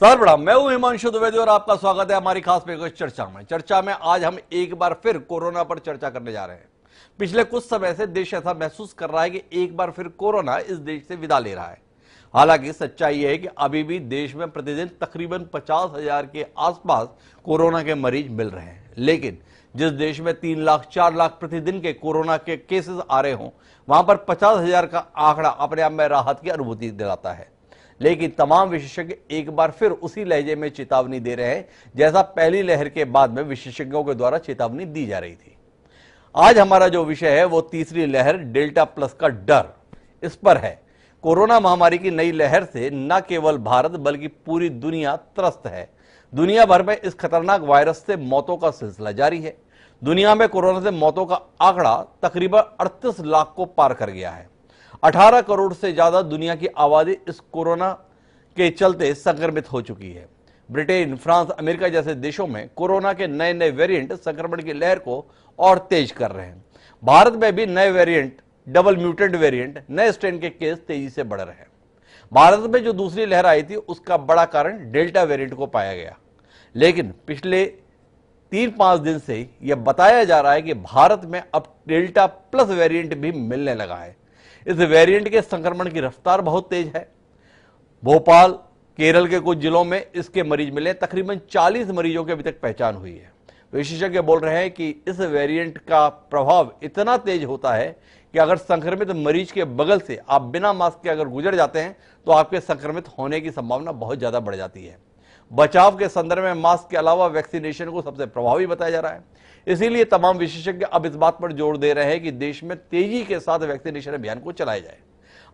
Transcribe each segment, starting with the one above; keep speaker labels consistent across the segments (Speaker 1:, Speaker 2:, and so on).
Speaker 1: Sir बड़ा मैं हूं हिमांशु द्विवेदी और आपका स्वागत है हमारी खास पेशकश चर्चा में आज हम एक बार फिर कोरोना पर चर्चा करने जा रहे हैं। पिछले कुछ समय से देश ऐसा महसूस कर रहा है कि एक बार फिर कोरोना इस देश से विदा ले रहा है। हालांकि सच्चाई यह है कि अभी भी देश में प्रतिदिन तकरीबन 50,000 के आसपास कोरोना के मरीज मिल रहे हैं, लेकिन जिस देश में 3 लाख 4 लाख प्रतिदिन के कोरोना के केसेस आ रहे हों, वहां पर 50,000 का आंकड़ा अपने आप में राहत की अनुभूति दिलाता है। लेकिन तमाम विशेषज्ञ एक बार फिर उसी लहजे में चेतावनी दे रहे हैं जैसा पहली लहर के बाद में विशेषज्ञों के द्वारा चेतावनी दी जा रही थी। आज हमारा जो विषय है वो तीसरी लहर डेल्टा प्लस का डर इस पर है। कोरोना महामारी की नई लहर से न केवल भारत बल्कि पूरी दुनिया त्रस्त है। दुनिया भर में इस खतरनाक वायरस से मौतों का सिलसिला जारी है। दुनिया में कोरोना से मौतों का आंकड़ा तकरीबन 38 लाख को पार कर गया है। 18 करोड़ से ज्यादा दुनिया की आबादी इस कोरोना के चलते संक्रमित हो चुकी है। ब्रिटेन, फ्रांस, अमेरिका जैसे देशों में कोरोना के नए नए वेरिएंट संक्रमण की लहर को और तेज कर रहे हैं। भारत में भी नए वेरिएंट, डबल म्यूटेंट वेरिएंट, नए स्ट्रेन के केस तेजी से बढ़ रहे हैं। भारत में जो दूसरी लहर आई थी उसका बड़ा कारण डेल्टा वेरिएंट को पाया गया, लेकिन पिछले 3-5 दिन से यह बताया जा रहा है कि भारत में अब डेल्टा प्लस वेरिएंट भी मिलने लगा है। इस वेरिएंट के संक्रमण की रफ्तार बहुत तेज है। भोपाल, केरल के कुछ जिलों में इसके मरीज मिले, तकरीबन 40 मरीजों की अभी तक पहचान हुई है। विशेषज्ञ बोल रहे हैं कि इस वेरिएंट का प्रभाव इतना तेज होता है कि अगर संक्रमित मरीज के बगल से आप बिना मास्क के अगर गुजर जाते हैं तो आपके संक्रमित होने की संभावना बहुत ज्यादा बढ़ जाती है। बचाव के संदर्भ में मास्क के अलावा वैक्सीनेशन को सबसे प्रभावी बताया जा रहा है। इसीलिए तमाम विशेषज्ञ अब इस बात पर जोर दे रहे हैं कि देश में तेजी के साथ वैक्सीनेशन अभियान को चलाया जाए।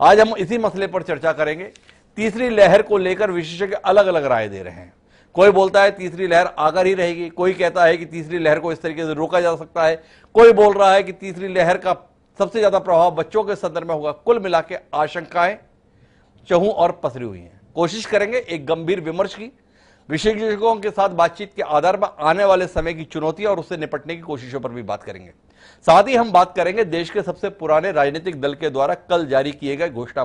Speaker 1: आज हम इसी मसले पर चर्चा करेंगे। तीसरी लहर को लेकर विशेषज्ञ अलग अलग राय दे रहे हैं। कोई बोलता है तीसरी लहर आकर ही रहेगी, कोई कहता है कि तीसरी लहर को इस तरीके से रोका जा सकता है, कोई बोल रहा है कि तीसरी लहर का सबसे ज्यादा प्रभाव बच्चों के संदर्भ में होगा। कुल मिला के आशंकाएं चहुं और पसरी हुई हैं। कोशिश करेंगे एक गंभीर विमर्श की, विशेषज्ञों के साथ बातचीत के आधार पर आने वाले समय की चुनौतियां और उससे निपटने की कोशिशों पर भी बात करेंगे। साथ ही हम बात करेंगे देश के सबसे पुराने राजनीतिक दल के द्वारा कल जारी किए गए घोषणा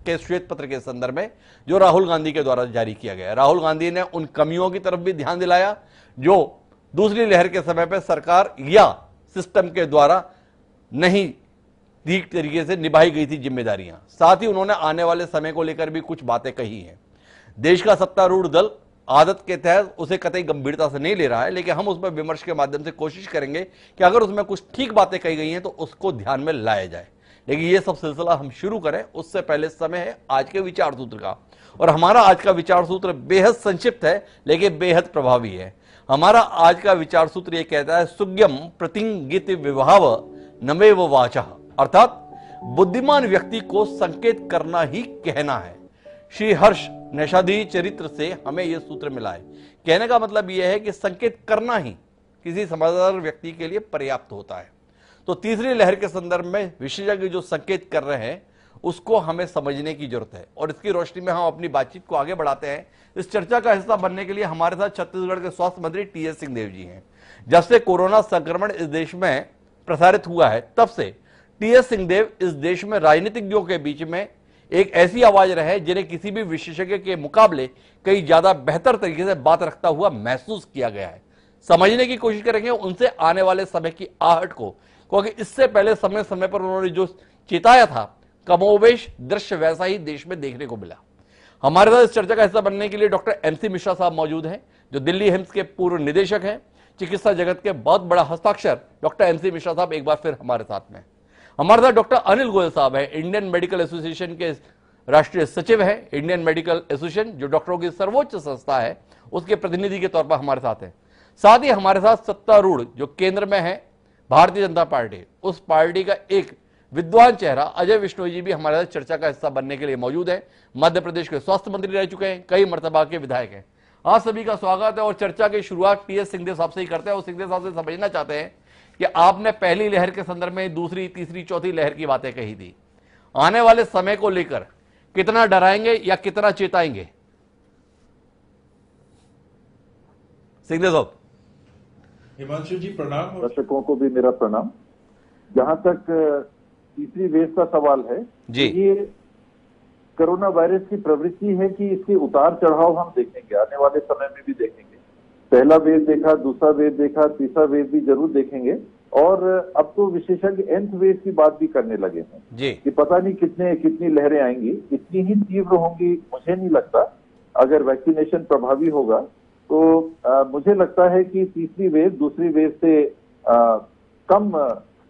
Speaker 1: के श्वेत पत्र के संदर्भ में जो राहुल गांधी के द्वारा जारी किया गया। राहुल गांधी ने उन कमियों की तरफ भी ध्यान दिलाया जो दूसरी लहर के समय पर सरकार या सिस्टम के द्वारा नहीं ठीक तरीके से निभाई गई थी जिम्मेदारियां। साथ ही उन्होंने आने वाले समय को लेकर भी कुछ बातें कही हैं। देश का सत्तारूढ़ दल आदत के तहत उसे कतई गंभीरता से नहीं ले रहा है, लेकिन हम उसमें विमर्श के माध्यम से कोशिश करेंगे कि अगर उसमें कुछ ठीक बातें कही गई हैं तो उसको ध्यान में लाया जाए। लेकिन ये सब सिलसिला हम शुरू करें उससे पहले समय है आज के विचार सूत्र का। और हमारा आज का विचार सूत्र बेहद संक्षिप्त है लेकिन बेहद प्रभावी है। हमारा आज का विचार सूत्र यह कहता है, सुज्ञम प्रतिंगित विभाव नमेव वाचा, अर्थात बुद्धिमान व्यक्ति को संकेत करना ही कहना है। श्री हर्ष नैषादी चरित्र से हमें यह सूत्र मिला है। कहने का मतलब यह है कि संकेत करना ही किसी समझदार व्यक्ति के लिए पर्याप्त होता है। तो तीसरी लहर के संदर्भ में विशेषज्ञ जो संकेत कर रहे हैं उसको हमें समझने की जरूरत है और इसकी रोशनी में हम अपनी बातचीत को आगे बढ़ाते हैं। इस चर्चा का हिस्सा बनने के लिए हमारे साथ छत्तीसगढ़ के स्वास्थ्य मंत्री टी.एस. सिंहदेव जी हैं। जब से कोरोना संक्रमण इस देश में प्रसारित हुआ है तब से टी.एस. सिंहदेव इस देश में राजनीतिज्ञों के बीच में एक ऐसी आवाज रहे जिन्हें किसी भी विशेषज्ञ के मुकाबले कई ज्यादा बेहतर तरीके से बात रखता हुआ महसूस किया गया है। समझने की कोशिश करेंगे उनसे आने वाले समय की आहट को, क्योंकि इससे पहले समय समय पर उन्होंने जो चेताया था कमोबेश दृश्य वैसा ही देश में देखने को मिला। हमारे साथ इस चर्चा का हिस्सा बनने के लिए डॉक्टर एम.सी. मिश्रा साहब मौजूद हैं जो दिल्ली हिम्स के पूर्व निदेशक हैं। चिकित्सा जगत के बहुत बड़ा हस्ताक्षर डॉक्टर एम.सी. मिश्रा साहब एक बार फिर हमारे साथ में। हमारे साथ डॉक्टर अनिल गोयल साहब है, इंडियन मेडिकल एसोसिएशन के राष्ट्रीय सचिव है। इंडियन मेडिकल एसोसिएशन जो डॉक्टरों की सर्वोच्च संस्था है उसके प्रतिनिधि के तौर पर हमारे साथ हैं। साथ ही हमारे साथ सत्तारूढ़ जो केंद्र में है भारतीय जनता पार्टी, उस पार्टी का एक विद्वान चेहरा अजय विश्नोई जी भी हमारे साथ चर्चा का हिस्सा बनने के लिए मौजूद है। मध्य प्रदेश के स्वास्थ्य मंत्री रह चुके हैं, कई मर्तबा के विधायक हैं। आप सभी का स्वागत है और चर्चा की शुरुआत टी.एस. सिंहदेव साहब से ही करते हैं और सिंहदेव साहब से समझना चाहते हैं कि आपने पहली लहर के संदर्भ में दूसरी, तीसरी, चौथी लहर की बातें कही थी। आने वाले समय को लेकर कितना डराएंगे या कितना चेताएंगे? सिंहदेव साहब।
Speaker 2: हिमांशु जी प्रणाम।
Speaker 3: दर्शकों को भी मेरा प्रणाम। जहां तक तीसरी वेव का सवाल है
Speaker 1: जी,
Speaker 3: ये कोरोना वायरस की प्रवृत्ति है कि इसके उतार चढ़ाव हम देखेंगे, आने वाले समय में भी देखेंगे। पहला वेव देखा, दूसरा वेव देखा, तीसरा वेव भी जरूर देखेंगे। और अब तो विशेषज्ञ nth वेव की बात भी करने लगे हैं
Speaker 1: जी।
Speaker 3: कि पता नहीं कितनी लहरें आएंगी, इतनी ही तीव्र होंगी मुझे नहीं लगता। अगर वैक्सीनेशन प्रभावी होगा तो मुझे लगता है कि तीसरी वेव दूसरी वेव से कम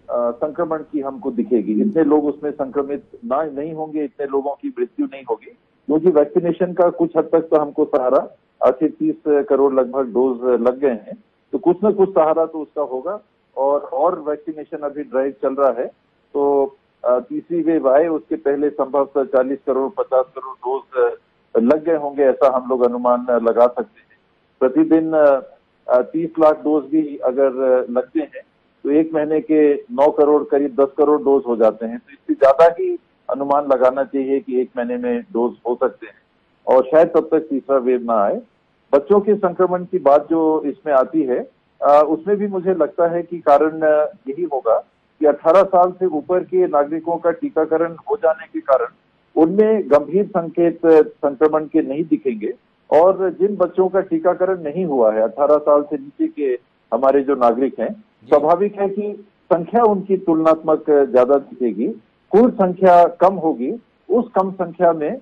Speaker 3: संक्रमण की हमको दिखेगी। इतने लोग उसमें संक्रमित नहीं होंगे, इतने लोगों की मृत्यु नहीं होगी, क्योंकि वैक्सीनेशन का कुछ हद तक तो हमको सहारा 30 करोड़ लगभग डोज लग गए हैं, तो कुछ न कुछ सहारा तो उसका होगा। और वैक्सीनेशन अभी ड्राइव चल रहा है, तो तीसरी वेव आए उसके पहले संभवतः 40 करोड़ 50 करोड़ डोज लग गए होंगे, ऐसा हम लोग अनुमान लगा सकते हैं। प्रतिदिन 30 लाख डोज भी अगर लगते हैं तो एक महीने के 9 करोड़ करीब 10 करोड़ डोज हो जाते हैं। तो इससे ज्यादा ही अनुमान लगाना चाहिए कि एक महीने में डोज हो सकते हैं, और शायद तब तक तीसरा वेव ना आए। बच्चों के संक्रमण की बात जो इसमें आती है, उसमें भी मुझे लगता है कि कारण यही होगा कि 18 साल से ऊपर के नागरिकों का टीकाकरण हो जाने के कारण उनमें गंभीर संकेत संक्रमण के नहीं दिखेंगे। और जिन बच्चों का टीकाकरण नहीं हुआ है, 18 साल से नीचे के हमारे जो नागरिक हैं, स्वाभाविक है कि संख्या उनकी तुलनात्मक ज्यादा दिखेगी, कुल संख्या कम होगी। उस कम संख्या में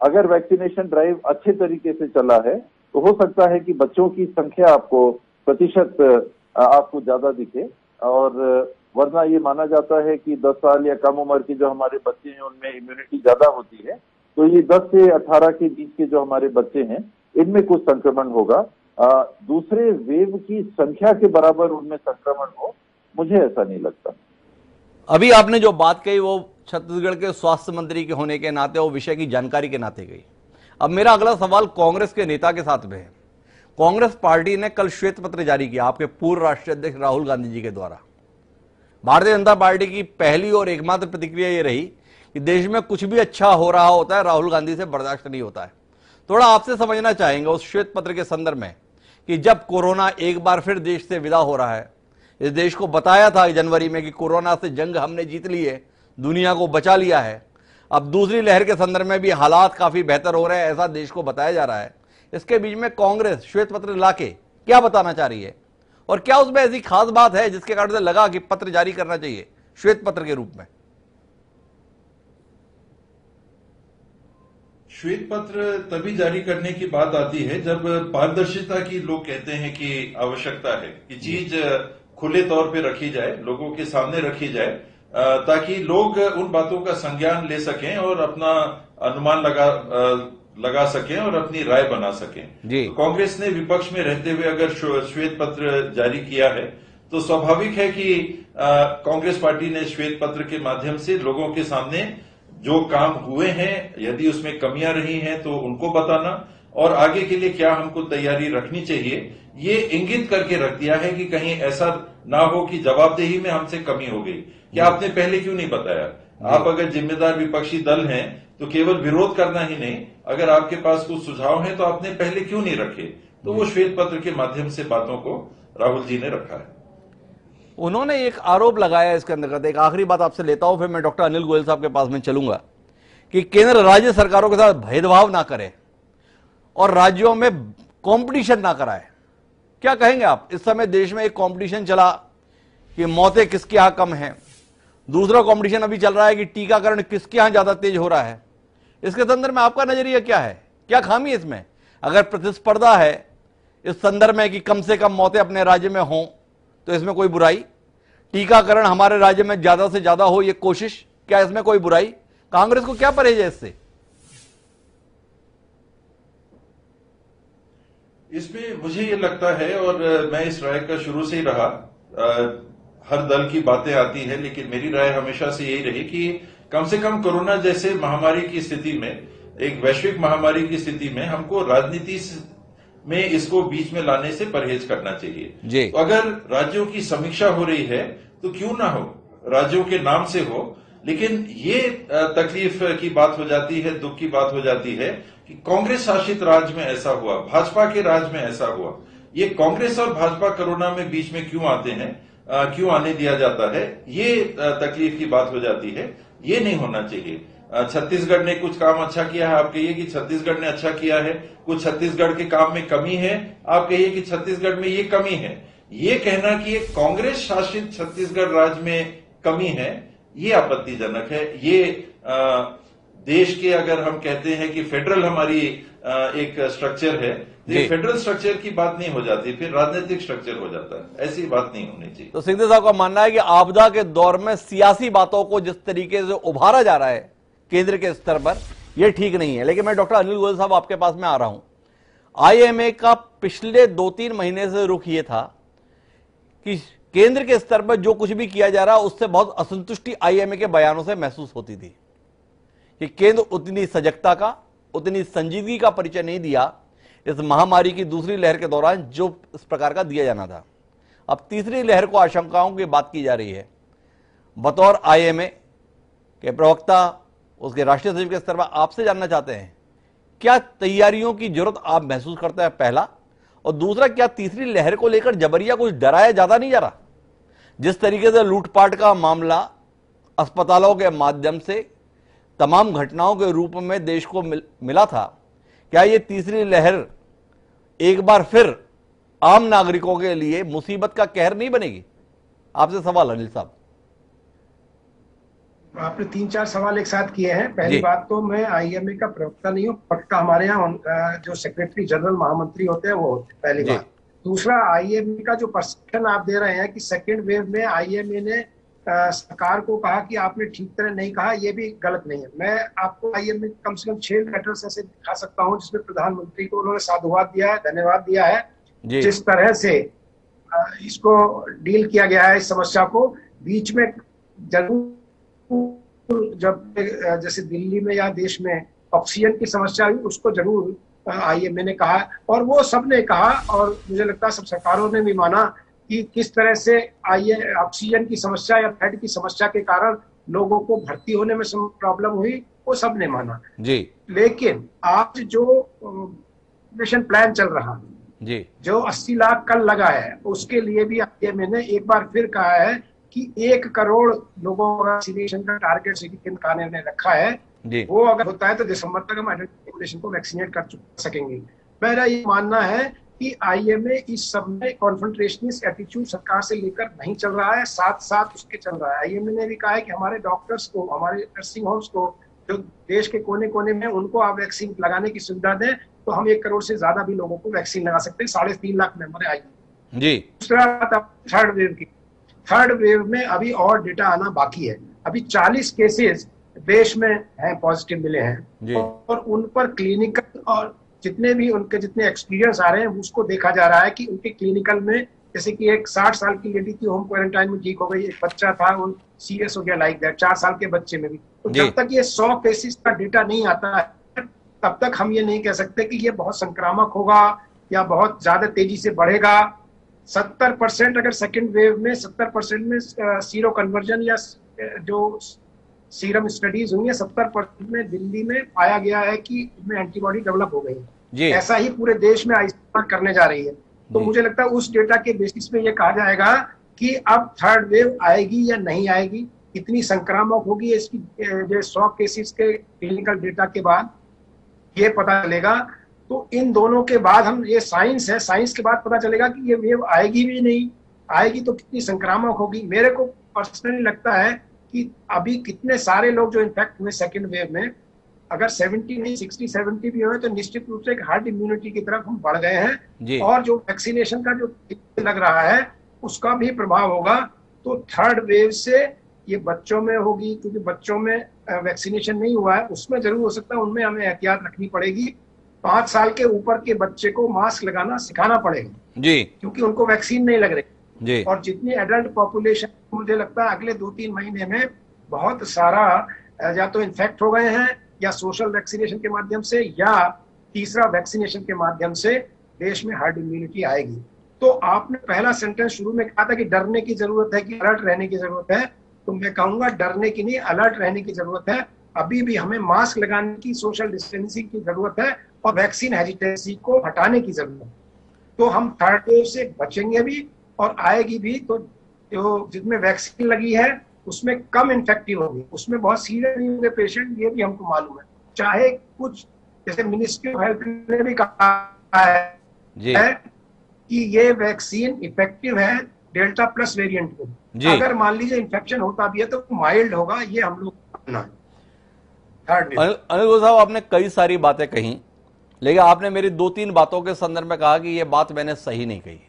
Speaker 3: अगर वैक्सीनेशन ड्राइव अच्छे तरीके से चला है तो हो सकता है कि बच्चों की संख्या आपको प्रतिशत आपको ज्यादा दिखे। और वरना ये माना जाता है कि 10 साल या कम उम्र के जो हमारे बच्चे हैं उनमें इम्यूनिटी ज्यादा होती है, तो ये 10 से 18 के बीच के जो हमारे बच्चे हैं इनमें कुछ संक्रमण होगा। दूसरे वेव की संख्या के बराबर उनमें संक्रमण हो, मुझे ऐसा नहीं लगता।
Speaker 1: अभी आपने जो बात कही वो छत्तीसगढ़ के स्वास्थ्य मंत्री के होने के नाते और विषय की जानकारी के नाते गई। अब मेरा अगला सवाल कांग्रेस के नेता के साथ में है। कांग्रेस पार्टी ने कल श्वेत पत्र जारी किया आपके पूर्व राष्ट्रीय अध्यक्ष राहुल गांधी जी के द्वारा। भारतीय जनता पार्टी की पहली और एकमात्र प्रतिक्रिया यह रही कि देश में कुछ भी अच्छा हो रहा होता है राहुल गांधी से बर्दाश्त नहीं होता है। थोड़ा आपसे समझना चाहेंगे उस श्वेत पत्र के संदर्भ में कि जब कोरोना एक बार फिर देश से विदा हो रहा है, इस देश को बताया था जनवरी में कि कोरोना से जंग हमने जीत ली है, दुनिया को बचा लिया है, अब दूसरी लहर के संदर्भ में भी हालात काफी बेहतर हो रहे हैं, ऐसा देश को बताया जा रहा है। इसके बीच में कांग्रेस श्वेत पत्र लाके क्या बताना चाह रही है, और क्या उसमें ऐसी खास बात है जिसके कारण से लगा कि पत्र जारी करना चाहिए श्वेत पत्र के रूप में?
Speaker 2: श्वेत पत्र तभी जारी करने की बात आती है जब पारदर्शिता की लोग कहते हैं कि आवश्यकता है कि चीज खुले तौर पे रखी जाए, लोगों के सामने रखी जाए, ताकि लोग उन बातों का संज्ञान ले सकें और अपना अनुमान लगा सकें और अपनी राय बना सकें। तो कांग्रेस ने विपक्ष में रहते हुए अगर श्वेत पत्र जारी किया है तो स्वाभाविक है कि कांग्रेस पार्टी ने श्वेत पत्र के माध्यम से लोगों के सामने जो काम हुए हैं, यदि उसमें कमियां रही हैं तो उनको बताना, और आगे के लिए क्या हमको तैयारी रखनी चाहिए ये इंगित करके रख दिया है कि कहीं ऐसा ना हो कि जवाबदेही में हमसे कमी हो गई कि आपने पहले क्यों नहीं बताया। आप अगर जिम्मेदार विपक्षी दल हैं तो केवल विरोध करना ही नहीं, अगर आपके पास कुछ सुझाव हैं तो आपने पहले क्यों नहीं रखे। तो वो श्वेत पत्र के माध्यम से बातों को राहुल जी ने रखा है।
Speaker 1: उन्होंने एक आरोप लगाया इसके अंतर्गत, एक आखिरी बात आपसे लेता हूं फिर मैं डॉक्टर अनिल गोयल साहब के पास में चलूंगा, कि केंद्र राज्य सरकारों के साथ भेदभाव ना करे और राज्यों में कंपटीशन ना कराए। क्या कहेंगे आप? इस समय देश में एक कंपटीशन चला कि मौतें किसके यहां कम हैं, दूसरा कंपटीशन अभी चल रहा है कि टीकाकरण किसके यहां ज्यादा तेज हो रहा है। इसके संदर्भ में आपका नजरिया क्या है? क्या खामी है इसमें? अगर प्रतिस्पर्धा है इस संदर्भ में कि कम से कम मौतें अपने राज्य में हों तो इसमें कोई बुराई, टीकाकरण हमारे राज्य में ज्यादा से ज्यादा हो ये कोशिश, क्या इसमें कोई बुराई? कांग्रेस को क्या परहेज है इससे?
Speaker 2: इसमें मुझे ये लगता है, और मैं इस राय का शुरू से ही रहा, हर दल की बातें आती है लेकिन मेरी राय हमेशा से यही रही कि कम से कम कोरोना जैसे महामारी की स्थिति में, एक वैश्विक महामारी की स्थिति में हमको राजनीति में इसको बीच में लाने से परहेज करना चाहिए। तो अगर राज्यों की समीक्षा हो रही है तो क्यों ना हो, राज्यों के नाम से हो, लेकिन ये तकलीफ की बात हो जाती है, दुख की बात हो जाती है कि कांग्रेस शासित राज्य में ऐसा हुआ, भाजपा के राज्य में ऐसा हुआ। ये कांग्रेस और भाजपा कोरोना में बीच में क्यों आते हैं, क्यों आने दिया जाता है, ये तकलीफ की बात हो जाती है। ये नहीं होना चाहिए। छत्तीसगढ़ ने कुछ काम अच्छा किया है, आप कहिए कि छत्तीसगढ़ ने अच्छा किया है। कुछ छत्तीसगढ़ के काम में कमी है, आप कहिए कि छत्तीसगढ़ में ये कमी है। ये कहना कि एक कांग्रेस शासित छत्तीसगढ़ राज्य में कमी है, ये आपत्तिजनक है। ये देश के, अगर हम कहते हैं कि फेडरल हमारी एक स्ट्रक्चर है, तो ये फेडरल स्ट्रक्चर की बात नहीं हो जाती, फिर राजनीतिक स्ट्रक्चर हो जाता है। ऐसी बात नहीं होनी चाहिए।
Speaker 1: तो सिंधे साहब का मानना है कि आपदा के दौर में सियासी बातों को जिस तरीके से उभारा जा रहा है केंद्र के स्तर पर, यह ठीक नहीं है। लेकिन मैं डॉक्टर अनिल गोयल साहब आपके पास में आ रहा हूं। आईएमए का पिछले 2-3 महीने से रुख यह था कि केंद्र के स्तर पर जो कुछ भी किया जा रहा है उससे बहुत असंतुष्टि आईएमए के बयानों से महसूस होती थी कि केंद्र उतनी सजगता का, उतनी संजीदगी का परिचय नहीं दिया इस महामारी की दूसरी लहर के दौरान जो इस प्रकार का दिया जाना था। अब तीसरी लहर को आशंकाओं की बात की जा रही है। बतौर आईएमए के प्रवक्ता, उसके राष्ट्रीय सचिव के स्तर पर आपसे जानना चाहते हैं, क्या तैयारियों की जरूरत आप महसूस करते हैं, पहला? और दूसरा, क्या तीसरी लहर को लेकर जबरिया कुछ डराया ज्यादा नहीं जा रहा? जिस तरीके से लूटपाट का मामला अस्पतालों के माध्यम से तमाम घटनाओं के रूप में देश को मिला था, क्या ये तीसरी लहर एक बार फिर आम नागरिकों के लिए मुसीबत का कहर नहीं बनेगी? आपसे सवाल अनिल साहब।
Speaker 4: आपने 3-4 सवाल एक साथ किए हैं। पहली बात तो मैं आईएमए का प्रवक्ता नहीं हूँ, पक्का हमारे यहाँ जो सेक्रेटरी जनरल महामंत्री होते हैं वो होते हैं, पहली बात। दूसरा, आईएमए का जो परसेप्शन आप दे रहे हैं कि सेकेंड वेव में आईएमए ने सरकार को कहा कि आपने ठीक तरह नहीं कहा, ये भी गलत नहीं है। मैं आपको आईएमए कम से कम 6 लेटर्स ऐसे दिखा सकता हूँ जिसमें प्रधानमंत्री को उन्होंने साधुवाद दिया है, धन्यवाद दिया है जिस तरह से इसको डील किया गया है। इस समस्या को बीच में जरूर जब जैसे दिल्ली में या देश में ऑक्सीजन की समस्या हुई, उसको जरूर आईएमए ने कहा और वो सबने कहा, और मुझे लगता है सब सरकारों ने भी माना कि किस तरह से ऑक्सीजन की समस्या या बेड की समस्या के कारण लोगों को भर्ती होने में प्रॉब्लम हुई, वो सबने माना जी। लेकिन आज जो मिशन प्लान चल रहा जी, जो 80 लाख कल लगा है, उसके लिए भी आईएमए ने एक बार फिर कहा है कि 1 करोड़ लोगों का वैक्सीनेशन का टारगेट केंद्र सरकार ने रखा है। वो अगर होता है तो दिसंबर तक हम एडल्ट पॉपुलेशन को वैक्सीनेट कर सकेंगे। मेरा ये मानना है कि आईएमए इस सब में कॉन्फ्रंटेशनिस्ट एटीट्यूड सरकार से लेकर नहीं चल रहा है, साथ साथ उसके चल रहा है। आईएमए ने भी कहा है कि हमारे डॉक्टर्स को, हमारे नर्सिंग होम्स को, जो देश के कोने कोने में, उनको आप वैक्सीन लगाने की सुविधा दें तो हम 1 करोड़ से ज्यादा भी लोगों को वैक्सीन लगा सकते हैं। 3.5 लाख मेंबर है जी। दूसरा, थर्ड वेव की, थर्ड वेव में अभी और डेटा आना बाकी है। अभी 40 केसेस देश में हैं, पॉजिटिव मिले हैं और उन पर क्लिनिकल और जितने भी उनके जितने एक्सपीरियंस आ रहे हैं उसको देखा जा रहा है कि उनके क्लिनिकल में, जैसे कि एक 60 साल की लेडी थी होम क्वारंटाइन में ठीक हो गई, एक बच्चा था वो सीरियस हो गया लाइक दैट, 4 साल के बच्चे में भी। तो जब तक ये 100 केसेस का डेटा नहीं आता है तब तक हम ये नहीं कह सकते कि ये बहुत संक्रामक होगा या बहुत ज्यादा तेजी से बढ़ेगा। 70% अगर सेकेंड वेव में 70% में सीरो कन्वर्जन या जो सीरम स्टडीज हुई है 70% में दिल्ली में पाया गया है कि इनमें एंटीबॉडी डेवलप हो गई है। ऐसा ही पूरे देश में आइसोलेट करने जा रही है। तो मुझे लगता है उस डेटा के बेसिस पे ये कहा जाएगा कि अब थर्ड वेव आएगी या नहीं आएगी, कितनी संक्रामक होगी, इसकी जो 100 केसेस के क्लिनिकल डेटा के बाद ये पता चलेगा। तो इन दोनों के बाद हम, ये साइंस है, साइंस के बाद पता चलेगा कि ये वेव आएगी भी नहीं आएगी तो कितनी संक्रामक होगी। मेरे को पर्सनली लगता है कि अभी कितने सारे लोग जो इन्फेक्ट हुए सेकेंड वेव में, अगर 70 नहीं 60-70 भी हुए तो निश्चित रूप से एक हार्ड इम्यूनिटी की तरफ हम बढ़ गए हैं और जो वैक्सीनेशन का जो लग रहा है उसका भी प्रभाव होगा। तो थर्ड वेव से ये बच्चों में होगी, क्योंकि बच्चों में वैक्सीनेशन नहीं हुआ है, उसमें जरूर हो सकता है, उनमें हमें एहतियात रखनी पड़ेगी। 5 साल के ऊपर के बच्चे को मास्क लगाना सिखाना पड़ेगा जी, क्योंकि उनको वैक्सीन नहीं लग रही जी। और जितनी एडल्ट पॉपुलेशन, मुझे लगता है अगले 2-3 महीने में बहुत सारा या तो इन्फेक्ट हो गए हैं या सोशल वैक्सीनेशन के माध्यम से या तीसरा वैक्सीनेशन के माध्यम से देश में हार्ड इम्यूनिटी आएगी। तो आपने पहला सेंटेंस शुरू में कहा था कि डरने की जरूरत है कि अलर्ट रहने की जरूरत है, तो मैं कहूंगा डरने की नहीं, अलर्ट रहने की जरूरत है। अभी भी हमें मास्क लगाने की, सोशल डिस्टेंसिंग की जरूरत है और वैक्सीन हेजिटेंसी को हटाने की जरूरत है। तो हम थर्ड वेव से बचेंगे भी और आएगी भी। तो जो जिसमें वैक्सीन लगी है उसमें कम इन्फेक्टिव होंगे, उसमें बहुत सीरियस नहीं होंगे पेशेंट, ये भी हमको मालूम है। चाहे कुछ जैसे मिनिस्ट्री ऑफ हेल्थ ने भी कहा
Speaker 1: जी
Speaker 4: है कि ये वैक्सीन इफेक्टिव है डेल्टा प्लस वेरिएंट को।
Speaker 1: जी।
Speaker 4: अगर मान लीजिए इन्फेक्शन होता भी है तो माइल्ड होगा, ये हम लोग मानना है।
Speaker 1: अनिल गोयल साहब, आपने कई सारी बातें कही, लेकिन आपने मेरी 2-3 बातों के संदर्भ में कहा कि ये बात मैंने सही नहीं कही।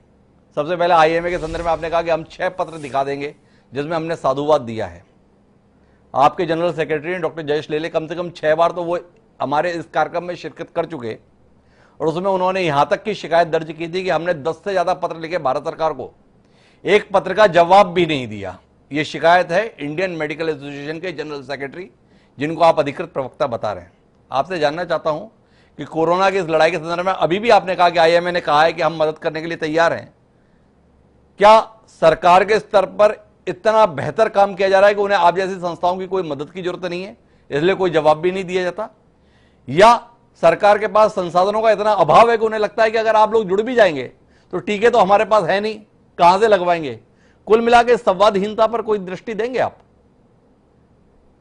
Speaker 1: सबसे पहले आईएमए के संदर्भ में आपने कहा कि हम 6 पत्र दिखा देंगे जिसमें हमने साधुवाद दिया है। आपके जनरल सेक्रेटरी डॉक्टर जयेश लेले कम से कम 6 बार तो वो हमारे इस कार्यक्रम में शिरकत कर चुके, और उसमें उन्होंने यहां तक की शिकायत दर्ज की थी कि हमने 10 से ज्यादा पत्र लिखे भारत सरकार को, एक पत्र का जवाब भी नहीं दिया। यह शिकायत है इंडियन मेडिकल एसोसिएशन के जनरल सेक्रेटरी, जिनको आप अधिकृत प्रवक्ता बता रहे हैं। आपसे जानना चाहता हूं कि कोरोना की इस लड़ाई के संदर्भ में अभी भी आपने कहा कि आईएमए ने कहा है कि हम मदद करने के लिए तैयार हैं। क्या सरकार के स्तर पर इतना बेहतर काम किया जा रहा है कि उन्हें आप जैसी संस्थाओं की कोई मदद की जरूरत नहीं है, इसलिए कोई जवाब भी नहीं दिया जाता, या सरकार के पास संसाधनों का इतना अभाव है कि उन्हें लगता है कि अगर आप लोग जुड़ भी जाएंगे तो टीके तो हमारे पास है नहीं, कहां से लगवाएंगे? कुल मिला के संवादहीनता पर कोई दृष्टि देंगे आप?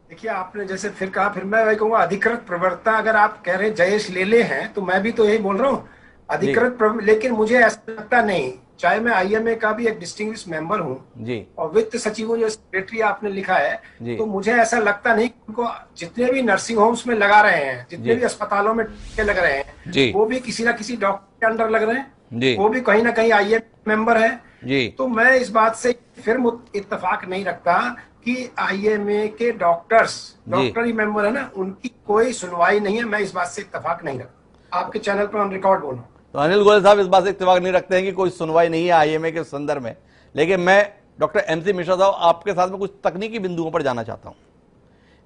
Speaker 4: देखिए, आपने जैसे फिर कहा, फिर मैं वही कहूंगा, अधिकृत प्रवक्ता अगर आप कह रहे हैं जयेश लेले हैं तो मैं भी तो यही बोल रहा हूँ अधिकृत लेकिन मुझे ऐसा लगता नहीं, चाहे मैं आईएमए का भी एक डिस्टिंग्विश मेंबर हूँ
Speaker 1: जी,
Speaker 4: और वित्त सचिवों जो सेक्रेटरी आपने लिखा है, तो मुझे ऐसा लगता नहीं कि उनको जितने भी नर्सिंग होम्स में लगा रहे हैं, जितने भी अस्पतालों में टीके लग रहे हैं, वो भी किसी ना किसी डॉक्टर के अंडर लग रहे हैं, वो भी कहीं ना कहीं आईएमए मेंबर है
Speaker 1: जी।
Speaker 4: तो मैं इस बात से फिर इत्तेफाक नहीं रखता कि आईएमए के डॉक्टरी मेंबर है ना, उनकी कोई सुनवाई नहीं है। मैं इस बात से इत्तेफाक नहीं रखता, आपके चैनल पर ऑन रिकॉर्ड बोलूं।
Speaker 1: तो अनिल गोयल साहब इस बात से इत्तेफाक नहीं रखते हैं कि कोई सुनवाई नहीं है आईएमए के संदर्भ में, लेकिन मैं डॉक्टर एमसी मिश्रा साहब आपके साथ में कुछ तकनीकी बिंदुओं पर जाना चाहता हूं।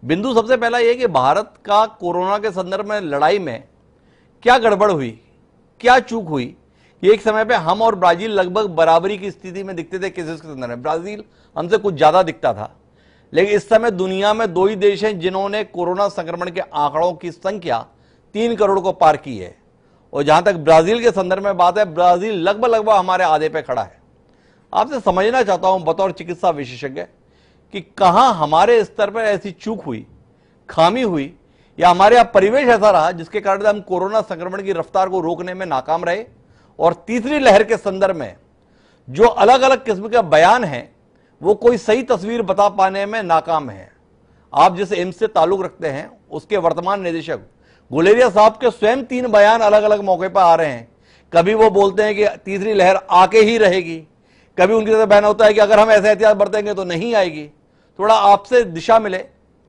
Speaker 1: बिंदु सबसे पहला यह कि भारत का कोरोना के संदर्भ में लड़ाई में क्या गड़बड़ हुई, क्या चूक हुई कि एक समय पे हम और ब्राजील लगभग बराबरी की स्थिति में दिखते थे केसेस के संदर्भ में। ब्राजील हमसे कुछ ज्यादा दिखता था, लेकिन इस समय दुनिया में 2 ही देश हैं जिन्होंने कोरोना संक्रमण के आंकड़ों की संख्या 3 करोड़ को पार की है, और जहां तक ब्राजील के संदर्भ में बात है, ब्राजील लगभग हमारे आधे पे खड़ा है। आपसे समझना चाहता हूं बतौर चिकित्सा विशेषज्ञ कि कहां हमारे स्तर पर ऐसी चूक हुई, खामी हुई, या हमारे यहां परिवेश ऐसा रहा जिसके कारण हम कोरोना संक्रमण की रफ्तार को रोकने में नाकाम रहे, और तीसरी लहर के संदर्भ में जो अलग अलग किस्म के बयान हैं वो कोई सही तस्वीर बता पाने में नाकाम है। आप जिस एम्स से ताल्लुक रखते हैं उसके वर्तमान निदेशक गुलेरिया साहब के स्वयं 3 बयान अलग अलग मौके पर आ रहे हैं। कभी वो बोलते हैं कि तीसरी लहर आके ही रहेगी, कभी उनकी तरफ बयान होता है कि अगर हम ऐसे एहतियात बरतेंगे तो नहीं आएगी। थोड़ा आपसे दिशा मिले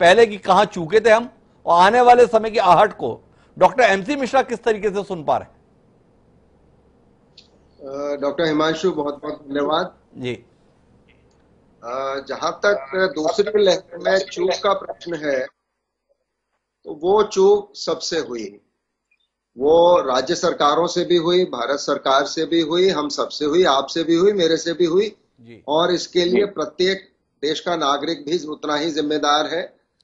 Speaker 1: पहले कि कहां चूके थे हम, और आने वाले समय की आहट को डॉक्टर एमसी मिश्रा किस तरीके से सुन पा रहे हैं?
Speaker 5: डॉक्टर हिमांशु, बहुत बहुत धन्यवाद
Speaker 1: जी।
Speaker 5: जहां तक दूसरी लहर में चूक का प्रश्न है, तो वो चूक सबसे हुई, वो राज्य सरकारों से भी हुई, भारत सरकार से भी हुई, हम सबसे हुई, आपसे भी हुई, मेरे से भी हुई जी। और इसके लिए प्रत्येक देश का नागरिक भी उतना ही जिम्मेदार है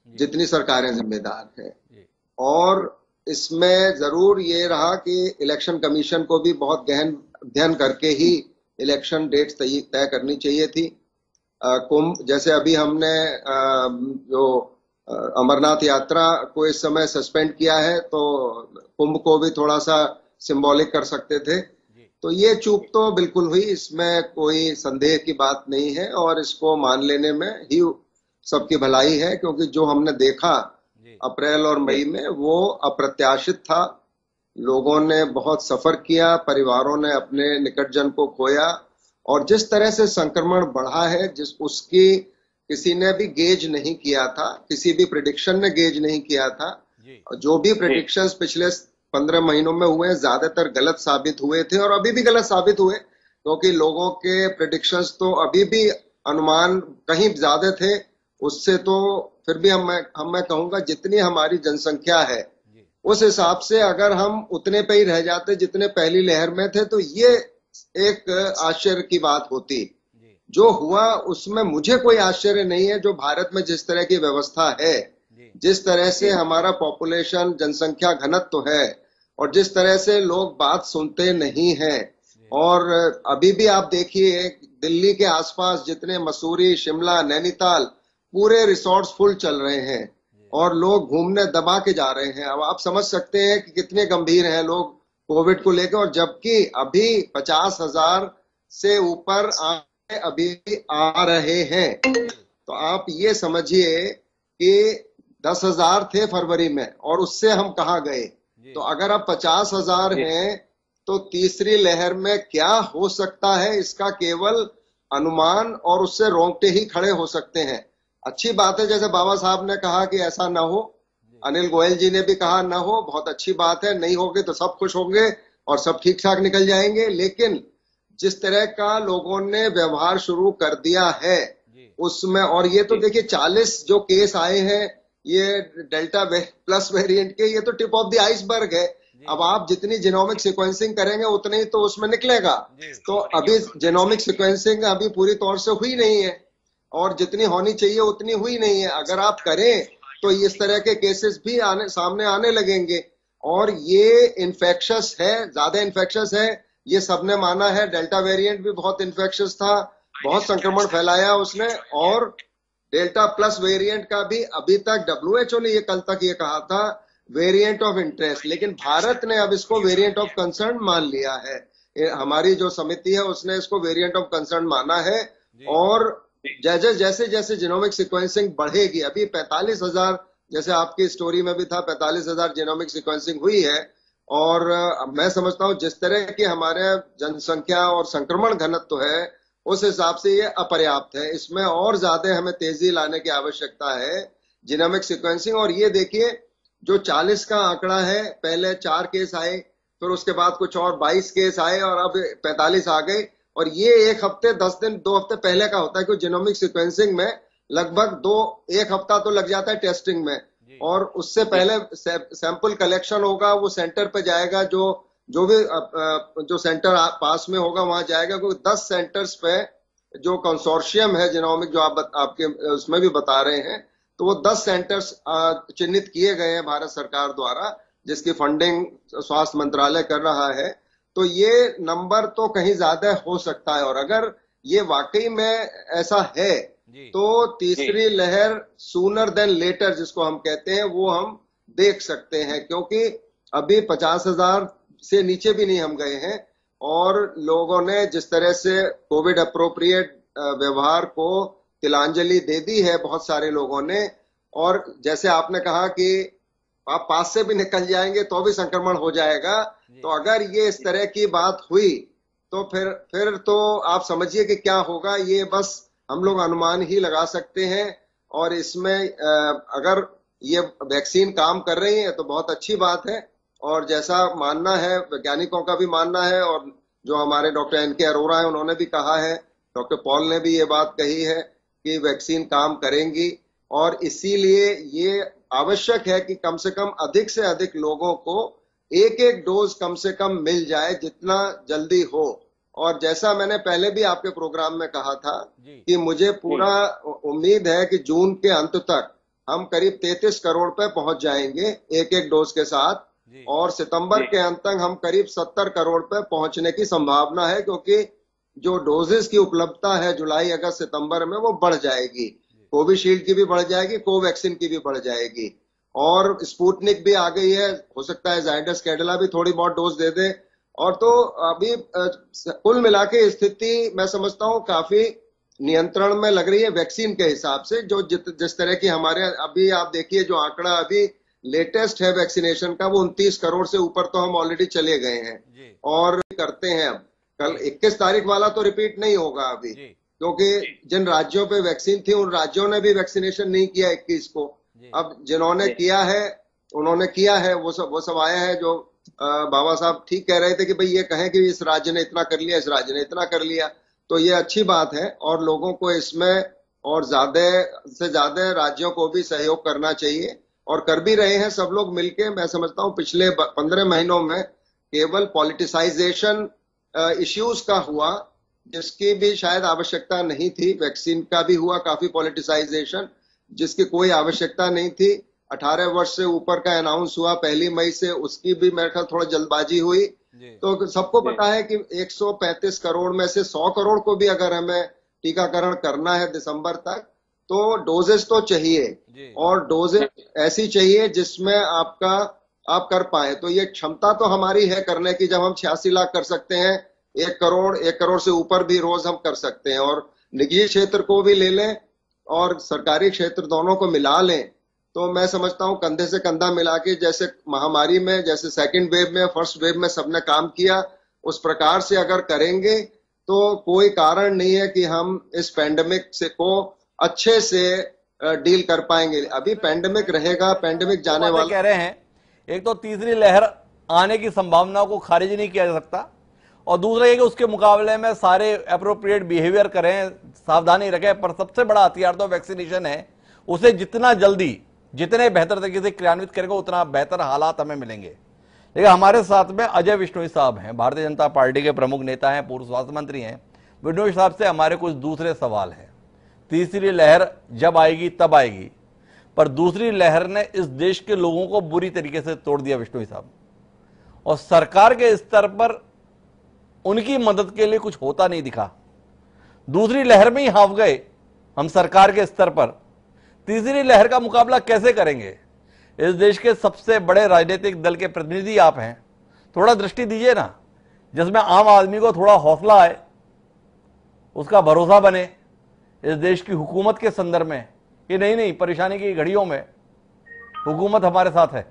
Speaker 5: जितनी सरकारें जिम्मेदार है। और इसमें जरूर ये रहा कि इलेक्शन कमीशन को भी बहुत गहन अध्ययन करके ही इलेक्शन डेट्स तय करनी चाहिए थी। कुंभ, जैसे अभी हमने जो अमरनाथ यात्रा को इस समय सस्पेंड किया है, तो कुंभ को भी थोड़ा सा सिंबॉलिक कर सकते थे। तो ये चूक तो बिल्कुल हुई, इसमें कोई संदेह की बात नहीं है, और इसको मान लेने में ही सबकी भलाई है, क्योंकि जो हमने देखा अप्रैल और मई में वो अप्रत्याशित था। लोगों ने बहुत सफर किया, परिवारों ने अपने निकटजन को खोया, और जिस तरह से संक्रमण बढ़ा है, उसकी किसी ने भी गेज नहीं किया था, किसी भी प्रेडिक्शन ने गेज नहीं किया था। जो भी प्रेडिक्शंस पिछले 15 महीनों में हुए, ज्यादातर गलत साबित हुए थे और अभी भी गलत साबित हुए, क्योंकि लोगों के प्रेडिक्शंस तो अभी भी अनुमान कहीं ज्यादा थे उससे। तो फिर भी मैं कहूंगा जितनी हमारी जनसंख्या है उस हिसाब से अगर हम उतने पे ही रह जाते जितने पहली लहर में थे, तो ये एक आश्चर्य की बात होती। जो हुआ उसमें मुझे कोई आश्चर्य नहीं है। जो भारत में जिस तरह की व्यवस्था है, जिस तरह से हमारा पॉपुलेशन, जनसंख्या घनत्व है, और जिस तरह से लोग बात सुनते नहीं हैं, और अभी भी आप देखिए दिल्ली के आसपास जितने मसूरी, शिमला, नैनीताल, पूरे रिसोर्ट्स फुल चल रहे हैं और लोग घूमने दबा के जा रहे हैं। अब आप समझ सकते हैं कि कितने गंभीर हैं लोग कोविड को लेकर, और जबकि अभी 50,000 से ऊपर अभी आ रहे हैं। तो आप ये समझिए कि 10,000 थे फरवरी में और उससे हम कहाँ गए। तो अगर अब 50,000 हैं तो तीसरी लहर में क्या हो सकता है, इसका केवल अनुमान और उससे रोंगटे ही खड़े हो सकते हैं। अच्छी बात है, जैसे बाबा साहब ने कहा कि ऐसा ना हो, अनिल गोयल जी ने भी कहा ना हो, बहुत अच्छी बात है। नहीं होगे तो सब खुश होंगे और सब ठीक ठाक निकल जाएंगे। लेकिन जिस तरह का लोगों ने व्यवहार शुरू कर दिया है उसमें, और ये तो देखिए 40 जो केस आए हैं ये डेल्टा प्लस वेरिएंट के, ये तो टिप ऑफ द आइसबर्ग है। अब आप जितनी जीनोमिक सीक्वेंसिंग करेंगे उतनी ही तो उसमें निकलेगा। तो अभी जीनोमिक सीक्वेंसिंग अभी पूरी तौर से हुई नहीं है और जितनी होनी चाहिए उतनी हुई नहीं है। अगर आप करें तो इस तरह के केसेस भी सामने आने लगेंगे और ये इन्फेक्शस है, ज्यादा इन्फेक्शस है, ये सबने माना है। डेल्टा वेरिएंट भी बहुत इन्फेक्शस था, बहुत संक्रमण फैलाया उसने, और डेल्टा प्लस वेरिएंट का भी अभी तक WHO ने ये कल तक ये कहा था वेरिएंट ऑफ इंटरेस्ट, लेकिन भारत ने अब इसको वेरिएंट ऑफ कंसर्न मान लिया है। हमारी जो समिति है उसने इसको वेरिएंट ऑफ कंसर्न माना है। और जैसे जैसे जीनोमिक सीक्वेंसिंग बढ़ेगी, अभी 45,000 जैसे आपकी स्टोरी में भी था 45,000 जीनोमिक सीक्वेंसिंग हुई है, और मैं समझता हूं जिस तरह की हमारे जनसंख्या और संक्रमण घनत्व है उस हिसाब से ये अपर्याप्त है। इसमें और ज्यादा हमें तेजी लाने की आवश्यकता है जीनोमिक सीक्वेंसिंग। और ये देखिए जो 40 का आंकड़ा है, पहले 4 केस आए, फिर उसके बाद कुछ और 22 केस आए और अब 45 आ गए, और ये 1 हफ्ते 10 दिन 2 हफ्ते पहले का होता है। क्योंकि जीनोमिक सीक्वेंसिंग में लगभग 1 हफ्ता तो लग जाता है टेस्टिंग में, और उससे पहले सैंपल कलेक्शन होगा, वो सेंटर पे जाएगा, जो भी जो सेंटर पास में होगा वहां जाएगा। क्योंकि 10 सेंटर्स पे जो कंसोर्शियम है जीनोमिक, जो आपके उसमें भी बता रहे हैं, तो वो 10 सेंटर्स चिन्हित किए गए हैं भारत सरकार द्वारा, जिसकी फंडिंग स्वास्थ्य मंत्रालय कर रहा है। तो ये नंबर तो कहीं ज्यादा हो सकता है, और अगर ये वाकई में ऐसा है तो तीसरी लहर सूनर देन लेटर जिसको हम कहते हैं वो हम देख सकते हैं। क्योंकि अभी 50,000 से नीचे भी नहीं हम गए हैं, और लोगों ने जिस तरह से कोविड अप्रोप्रिएट व्यवहार को तिलांजलि दे दी है बहुत सारे लोगों ने। और जैसे आपने कहा कि आप पास से भी निकल जाएंगे तो भी संक्रमण हो जाएगा, तो अगर ये इस तरह की बात हुई तो फिर तो आप समझिए कि क्या होगा। ये बस हम लोग अनुमान ही लगा सकते हैं। और इसमें अगर ये वैक्सीन काम कर रही है तो बहुत अच्छी बात है, और जैसा मानना है वैज्ञानिकों का भी मानना है, और जो हमारे डॉक्टर NK अरोड़ा है उन्होंने भी कहा है, डॉक्टर पॉल ने भी ये बात कही है कि वैक्सीन काम करेंगी। और इसीलिए ये आवश्यक है कि कम से कम अधिक से अधिक लोगों को एक डोज कम से कम मिल जाए जितना जल्दी हो। और जैसा मैंने पहले भी आपके प्रोग्राम में कहा था कि मुझे पूरा उम्मीद है कि जून के अंत तक हम करीब 33 करोड़ पे पहुंच जाएंगे एक डोज के साथ, और सितंबर के अंत तक हम करीब 70 करोड़ पे पहुंचने की संभावना है। क्योंकि जो डोजेस की उपलब्धता है जुलाई अगस्त सितंबर में वो बढ़ जाएगी, कोविशील्ड की भी बढ़ जाएगी, कोवैक्सीन की भी बढ़ जाएगी, और स्पुतनिक भी आ गई है। हो सकता है जायडस कैडिला भी थोड़ी बहुत डोज दे दे। और तो अभी कुल मिला के स्थिति मैं समझता हूँ काफी नियंत्रण में लग रही है वैक्सीन के हिसाब से। जो जिस तरह की हमारे अभी आप देखिए जो आंकड़ा अभी लेटेस्ट है वैक्सीनेशन का, वो 29 करोड़ से ऊपर तो हम ऑलरेडी चले गए हैं और करते हैं। अब कल 21 तारीख वाला तो रिपीट नहीं होगा अभी, क्योंकि जिन राज्यों पे वैक्सीन थी उन राज्यों ने भी वैक्सीनेशन नहीं किया 21 को। अब जिन्होंने किया है उन्होंने किया है, वो सब आया है। जो बाबा साहब ठीक कह रहे थे कि भाई ये कहें कि इस राज्य ने इतना कर लिया, इस राज्य ने इतना कर लिया, तो ये अच्छी बात है। और लोगों को इसमें और ज्यादा से ज्यादा राज्यों को भी सहयोग करना चाहिए, और कर भी रहे हैं सब लोग मिलके। मैं समझता हूँ पिछले 15 महीनों में केवल पॉलिटिसाइजेशन इश्यूज का हुआ, जिसकी भी शायद आवश्यकता नहीं थी। वैक्सीन का भी हुआ काफी पॉलिटिसाइजेशन, जिसकी कोई आवश्यकता नहीं थी। 18 वर्ष से ऊपर का अनाउंस हुआ 1 मई से, उसकी भी मेरे ख्याल थोड़ा जल्दबाजी हुई। तो सबको पता है कि 135 करोड़ में से 100 करोड़ को भी अगर हमें टीकाकरण करना है दिसंबर तक, तो डोजेस तो चाहिए,
Speaker 1: जी
Speaker 5: और डोजेस ऐसी चाहिए जिसमें आप कर पाए। तो ये क्षमता तो हमारी है करने की, जब हम 86 लाख कर सकते हैं, 1 करोड़ से ऊपर भी रोज हम कर सकते हैं। और निजी क्षेत्र को भी ले लें और सरकारी क्षेत्र दोनों को मिला लें, तो मैं समझता हूं कंधे से कंधा मिला के, जैसे महामारी में, जैसे सेकंड वेव में, फर्स्ट वेव में सबने काम किया, उस प्रकार से अगर करेंगे तो कोई कारण नहीं है कि हम इस पैंडेमिक से को अच्छे से डील कर पाएंगे। अभी पैंडेमिक रहेगा, पैंडेमिक जाने वाला
Speaker 1: कह रहे हैं। एक तो तीसरी लहर आने की संभावनाओं को खारिज नहीं किया जा सकता, और दूसरा ये कि उसके मुकाबले में सारे अप्रोप्रिएट बिहेवियर करें, सावधानी रखें, पर सबसे बड़ा हथियार तो वैक्सीनेशन है। उसे जितना जल्दी, जितने बेहतर तरीके से क्रियान्वित करेंगे, उतना बेहतर हालात हमें मिलेंगे। लेकिन हमारे साथ में अजय विश्नोई साहब हैं, भारतीय जनता पार्टी के प्रमुख नेता हैं, पूर्व स्वास्थ्य मंत्री हैं। विश्नोई साहब से हमारे कुछ दूसरे सवाल हैं। तीसरी लहर जब आएगी तब आएगी, पर दूसरी लहर ने इस देश के लोगों को बुरी तरीके से तोड़ दिया विश्नोई साहब, और सरकार के स्तर पर उनकी मदद के लिए कुछ होता नहीं दिखा। दूसरी लहर में ही हाफ गए हम सरकार के स्तर पर। तीसरी लहर का मुकाबला कैसे करेंगे? इस देश के सबसे बड़े राजनीतिक दल के प्रतिनिधि आप हैं, थोड़ा दृष्टि दीजिए ना, जिसमें आम आदमी को थोड़ा हौसला आए, उसका भरोसा बने इस देश की हुकूमत के संदर्भ में कि नहीं, परेशानी की घड़ियों में हुकूमत हमारे साथ है।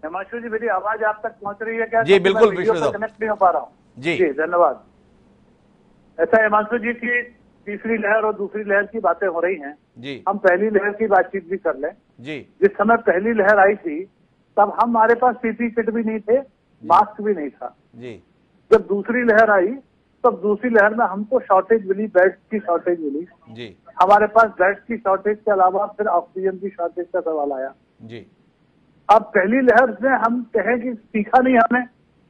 Speaker 6: हिमांशु जी, मेरी आवाज आप तक पहुंच रही है क्या?
Speaker 1: जी बिल्कुल,
Speaker 6: वीडियो पर कनेक्ट नहीं हो पा रहा हूँ।
Speaker 1: जी
Speaker 6: धन्यवाद। ऐसा हिमांशु जी की तीसरी लहर और दूसरी लहर की बातें हो रही हैं
Speaker 1: जी,
Speaker 6: हम पहली लहर की बातचीत भी कर लें।
Speaker 1: जी
Speaker 6: जिस समय पहली लहर आई थी तब हमारे पास पीपी किट भी नहीं थे, मास्क भी नहीं था।
Speaker 1: जी
Speaker 6: जब दूसरी लहर आई तब दूसरी लहर में हमको शॉर्टेज मिली, बेड्स की शॉर्टेज मिली।
Speaker 1: जी
Speaker 6: हमारे पास बेड्स की शॉर्टेज के अलावा फिर ऑक्सीजन की शॉर्टेज का सवाल आया।
Speaker 1: जी।
Speaker 6: अब पहली लहर में हम कहें कि सीखा नहीं हमने,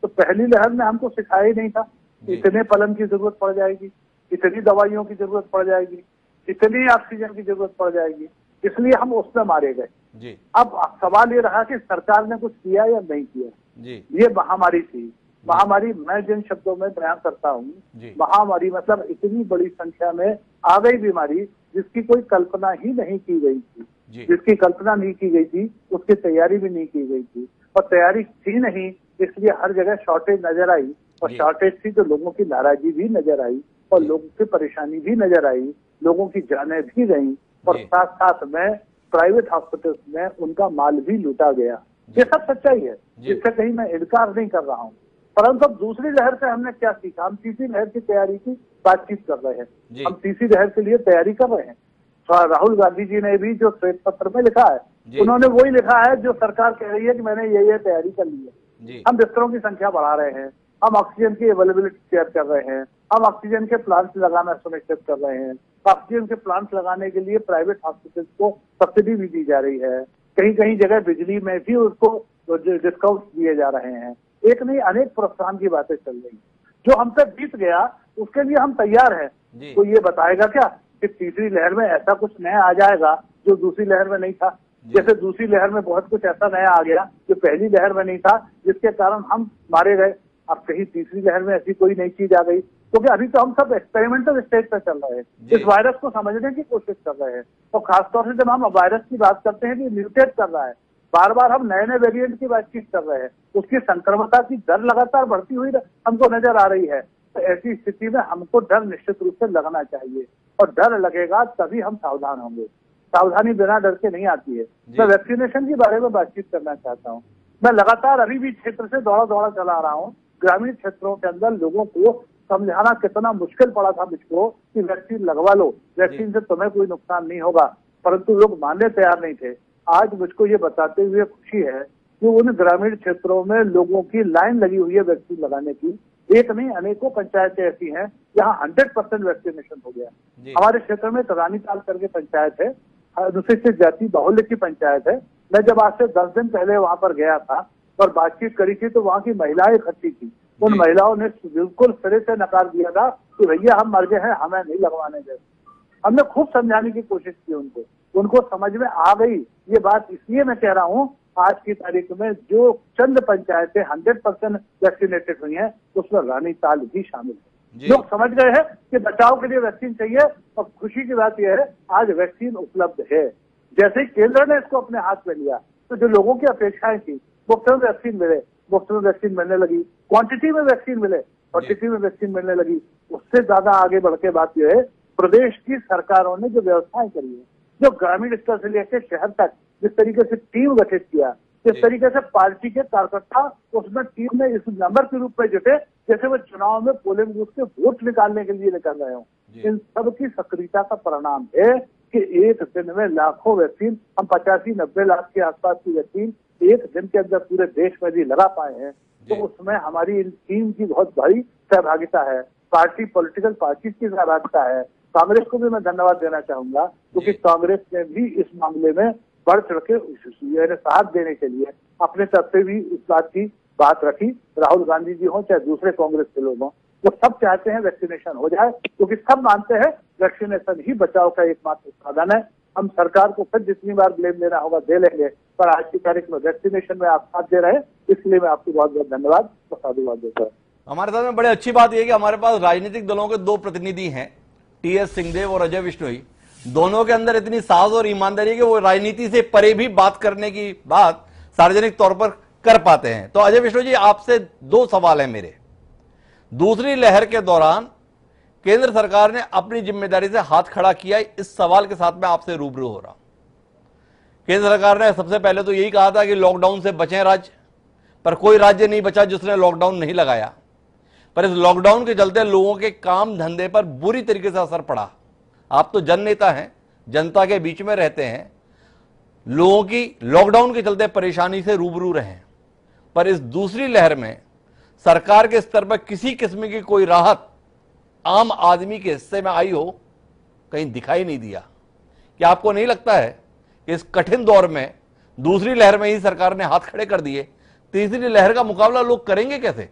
Speaker 6: तो पहली लहर में हमको सिखाया ही नहीं था कि इतने पलंग की जरूरत पड़ जाएगी, इतनी दवाइयों की जरूरत पड़ जाएगी, इतनी ऑक्सीजन की जरूरत पड़ जाएगी, इसलिए हम उसमें मारे गए।
Speaker 1: जी।
Speaker 6: अब सवाल ये रहा कि सरकार ने कुछ किया या नहीं किया।
Speaker 1: जी।
Speaker 6: ये महामारी थी। महामारी मैं जिन शब्दों में बयान करता हूँ, महामारी मतलब इतनी बड़ी संख्या में आ गई बीमारी जिसकी कोई कल्पना ही नहीं की गई थी। जिसकी कल्पना नहीं की गई थी उसकी तैयारी भी नहीं की गई थी, और तैयारी थी नहीं, इसलिए हर जगह शॉर्टेज नजर आई, और शॉर्टेज थी तो लोगों की नाराजगी भी नजर आई, और लोगों की परेशानी भी नजर आई, लोगों की जानें भी गई, और साथ साथ में प्राइवेट हॉस्पिटल्स में उनका माल भी लूटा गया। ये सब सच्चाई है, इससे कहीं मैं इनकार नहीं कर रहा हूँ। परंतु अब दूसरी लहर से हमने क्या सीखा? हम तीसरी लहर की तैयारी की बातचीत कर रहे हैं। हम तीसरी लहर के लिए तैयारी कर रहे हैं। राहुल गांधी जी ने भी जो श्वेत पत्र में लिखा है, उन्होंने वही लिखा है जो सरकार कह रही है कि मैंने ये तैयारी कर ली है। हम बिस्तरों की संख्या बढ़ा रहे हैं, हम ऑक्सीजन की अवेलेबिलिटी शेयर कर रहे हैं, हम ऑक्सीजन के प्लांट्स लगाना सुनिश्चित कर रहे हैं। ऑक्सीजन के प्लांट्स लगाने के लिए प्राइवेट हॉस्पिटल्स को सब्सिडी भी दी जा रही है। कहीं कहीं जगह बिजली में भी उसको डिस्काउंट दिए जा रहे हैं। एक नहीं अनेक प्रोत्साहन की बातें चल रही। जो हमसे बीत गया उसके लिए हम तैयार हैं। तो ये बताएगा क्या कि तीसरी लहर में ऐसा कुछ नया आ जाएगा जो दूसरी लहर में नहीं था? जैसे दूसरी लहर में बहुत कुछ ऐसा नया आ गया जो पहली लहर में नहीं था, जिसके कारण हम मारे गए। अब कहीं तीसरी लहर में ऐसी कोई नई चीज आ गई? क्योंकि अभी तो हम सब एक्सपेरिमेंटल स्टेज पे चल रहे हैं, इस वायरस को समझने की कोशिश कर रहे हैं। और खासतौर से जब हम वायरस की बात करते हैं कि म्यूटेट कर रहा है, बार बार हम नए नए वेरिएंट की बातचीत कर रहे हैं, उसकी संक्रमणता की दर लगातार बढ़ती हुई हमको नजर आ रही है। तो ऐसी स्थिति में हमको डर निश्चित रूप से लगना चाहिए, और डर लगेगा तभी हम सावधान होंगे। सावधानी बिना डर के नहीं आती है। मैं वैक्सीनेशन के बारे में बातचीत करना चाहता हूँ। मैं लगातार अभी भी क्षेत्र से दौड़ा दौड़ा चला रहा हूँ। ग्रामीण क्षेत्रों के अंदर लोगों को समझाना कितना मुश्किल पड़ा था मुझको कि वैक्सीन लगवा लो, वैक्सीन से तुम्हें कोई नुकसान नहीं होगा, परंतु लोग मानने तैयार नहीं थे। आज मुझको ये बताते हुए खुशी है कि उन ग्रामीण क्षेत्रों में लोगों की लाइन लगी हुई है वैक्सीन लगाने की। एक नहीं अनेकों पंचायतें ऐसी हैं जहाँ 100% वैक्सीनेशन हो गया। हमारे क्षेत्र में रानीताल करके पंचायत है, अनुसूचित जाति बाहुल्य की पंचायत है। मैं जब आज से 10 दिन पहले वहां पर गया था और बातचीत करी थी तो वहाँ की महिलाएं इकट्ठी थी। उन महिलाओं ने बिल्कुल सिरे से नकार दिया था कि भैया हम मर गए हैं, हमें नहीं लगवाने दे। हमने खूब समझाने की कोशिश की उनको समझ में आ गई। ये बात इसलिए मैं कह रहा हूँ, आज की तारीख में जो चंद पंचायतें 100% वैक्सीनेटेड हुई हैं उसमें रानीताल भी शामिल है। लोग समझ गए हैं कि बचाव के लिए वैक्सीन चाहिए, और खुशी की बात यह है आज वैक्सीन उपलब्ध है। जैसे ही केंद्र ने इसको अपने हाथ में लिया तो जो लोगों की अपेक्षाएं थी, मुफ्त में वैक्सीन मिले, मुफ्त में वैक्सीन मिलने लगी, क्वांटिटी में वैक्सीन मिले, क्वांटिटी में वैक्सीन मिलने लगी। उससे ज्यादा आगे बढ़ के बात यह है, प्रदेश की सरकारों ने जो व्यवस्थाएं करी है, जो ग्रामीण स्तर से लेकर शहर तक जिस तरीके से टीम गठित किया, जिस तरीके से पार्टी के कार्यकर्ता उसमें टीम में इस नंबर के रूप में जुटे जैसे वो चुनाव में पोलिंग बूथ से वोट निकालने के लिए निकल रहे हो। इन सब की सक्रियता का परिणाम है कि एक दिन में लाखों वैक्सीन, हम 85-90 लाख के आसपास की वैक्सीन एक दिन के अंदर पूरे देश में भी लगा पाए हैं। तो उसमें हमारी इन टीम की बहुत बड़ी सहभागिता है, पार्टी पॉलिटिकल पार्टी की सहभागिता है। कांग्रेस को भी मैं धन्यवाद देना चाहूंगा क्योंकि कांग्रेस ने भी इस मामले में बढ़ चढ़ के साथ देने के लिए अपने तरफ से भी इस बात की बात रखी। राहुल गांधी जी हो चाहे दूसरे कांग्रेस के लोग हों, वो सब चाहते हैं वैक्सीनेशन हो जाए क्योंकि सब मानते हैं वैक्सीनेशन ही बचाव का एकमात्र साधन है। हम सरकार को फिर जितनी बार ब्लेम लेना होगा दे लेंगे, पर आज की तारीख में वैक्सीनेशन में आप साथ दे रहे हैं, इसलिए मैं आपको बहुत बहुत धन्यवाद और साधुवाद देता हूँ।
Speaker 1: हमारे साथ में बड़ी अच्छी बात यह है कि हमारे पास राजनीतिक दलों के दो प्रतिनिधि हैं, टीएस सिंहदेव और अजय विश्नोई। दोनों के अंदर इतनी साहस और ईमानदारी है कि वो राजनीति से परे भी बात करने की बात सार्वजनिक तौर पर कर पाते हैं। तो अजय विश्नोई जी, आपसे दो सवाल है मेरे। दूसरी लहर के दौरान केंद्र सरकार ने अपनी जिम्मेदारी से हाथ खड़ा किया, इस सवाल के साथ मैं आपसे रूबरू हो रहा हूं। केंद्र सरकार ने सबसे पहले तो यही कहा था कि लॉकडाउन से बचें राज्य, पर कोई राज्य नहीं बचा जिसने लॉकडाउन नहीं लगाया। पर इस लॉकडाउन के चलते लोगों के काम धंधे पर बुरी तरीके से असर पड़ा। आप तो जननेता हैं, जनता के बीच में रहते हैं, लोगों की लॉकडाउन के चलते परेशानी से रूबरू रहे, पर इस दूसरी लहर में सरकार के स्तर पर किसी किस्म की कोई राहत आम आदमी के हिस्से में आई हो, कहीं दिखाई नहीं दिया। क्या आपको नहीं लगता है कि इस कठिन दौर में दूसरी लहर में ही सरकार ने हाथ खड़े कर दिए, तीसरी लहर का मुकाबला लोग करेंगे कैसे?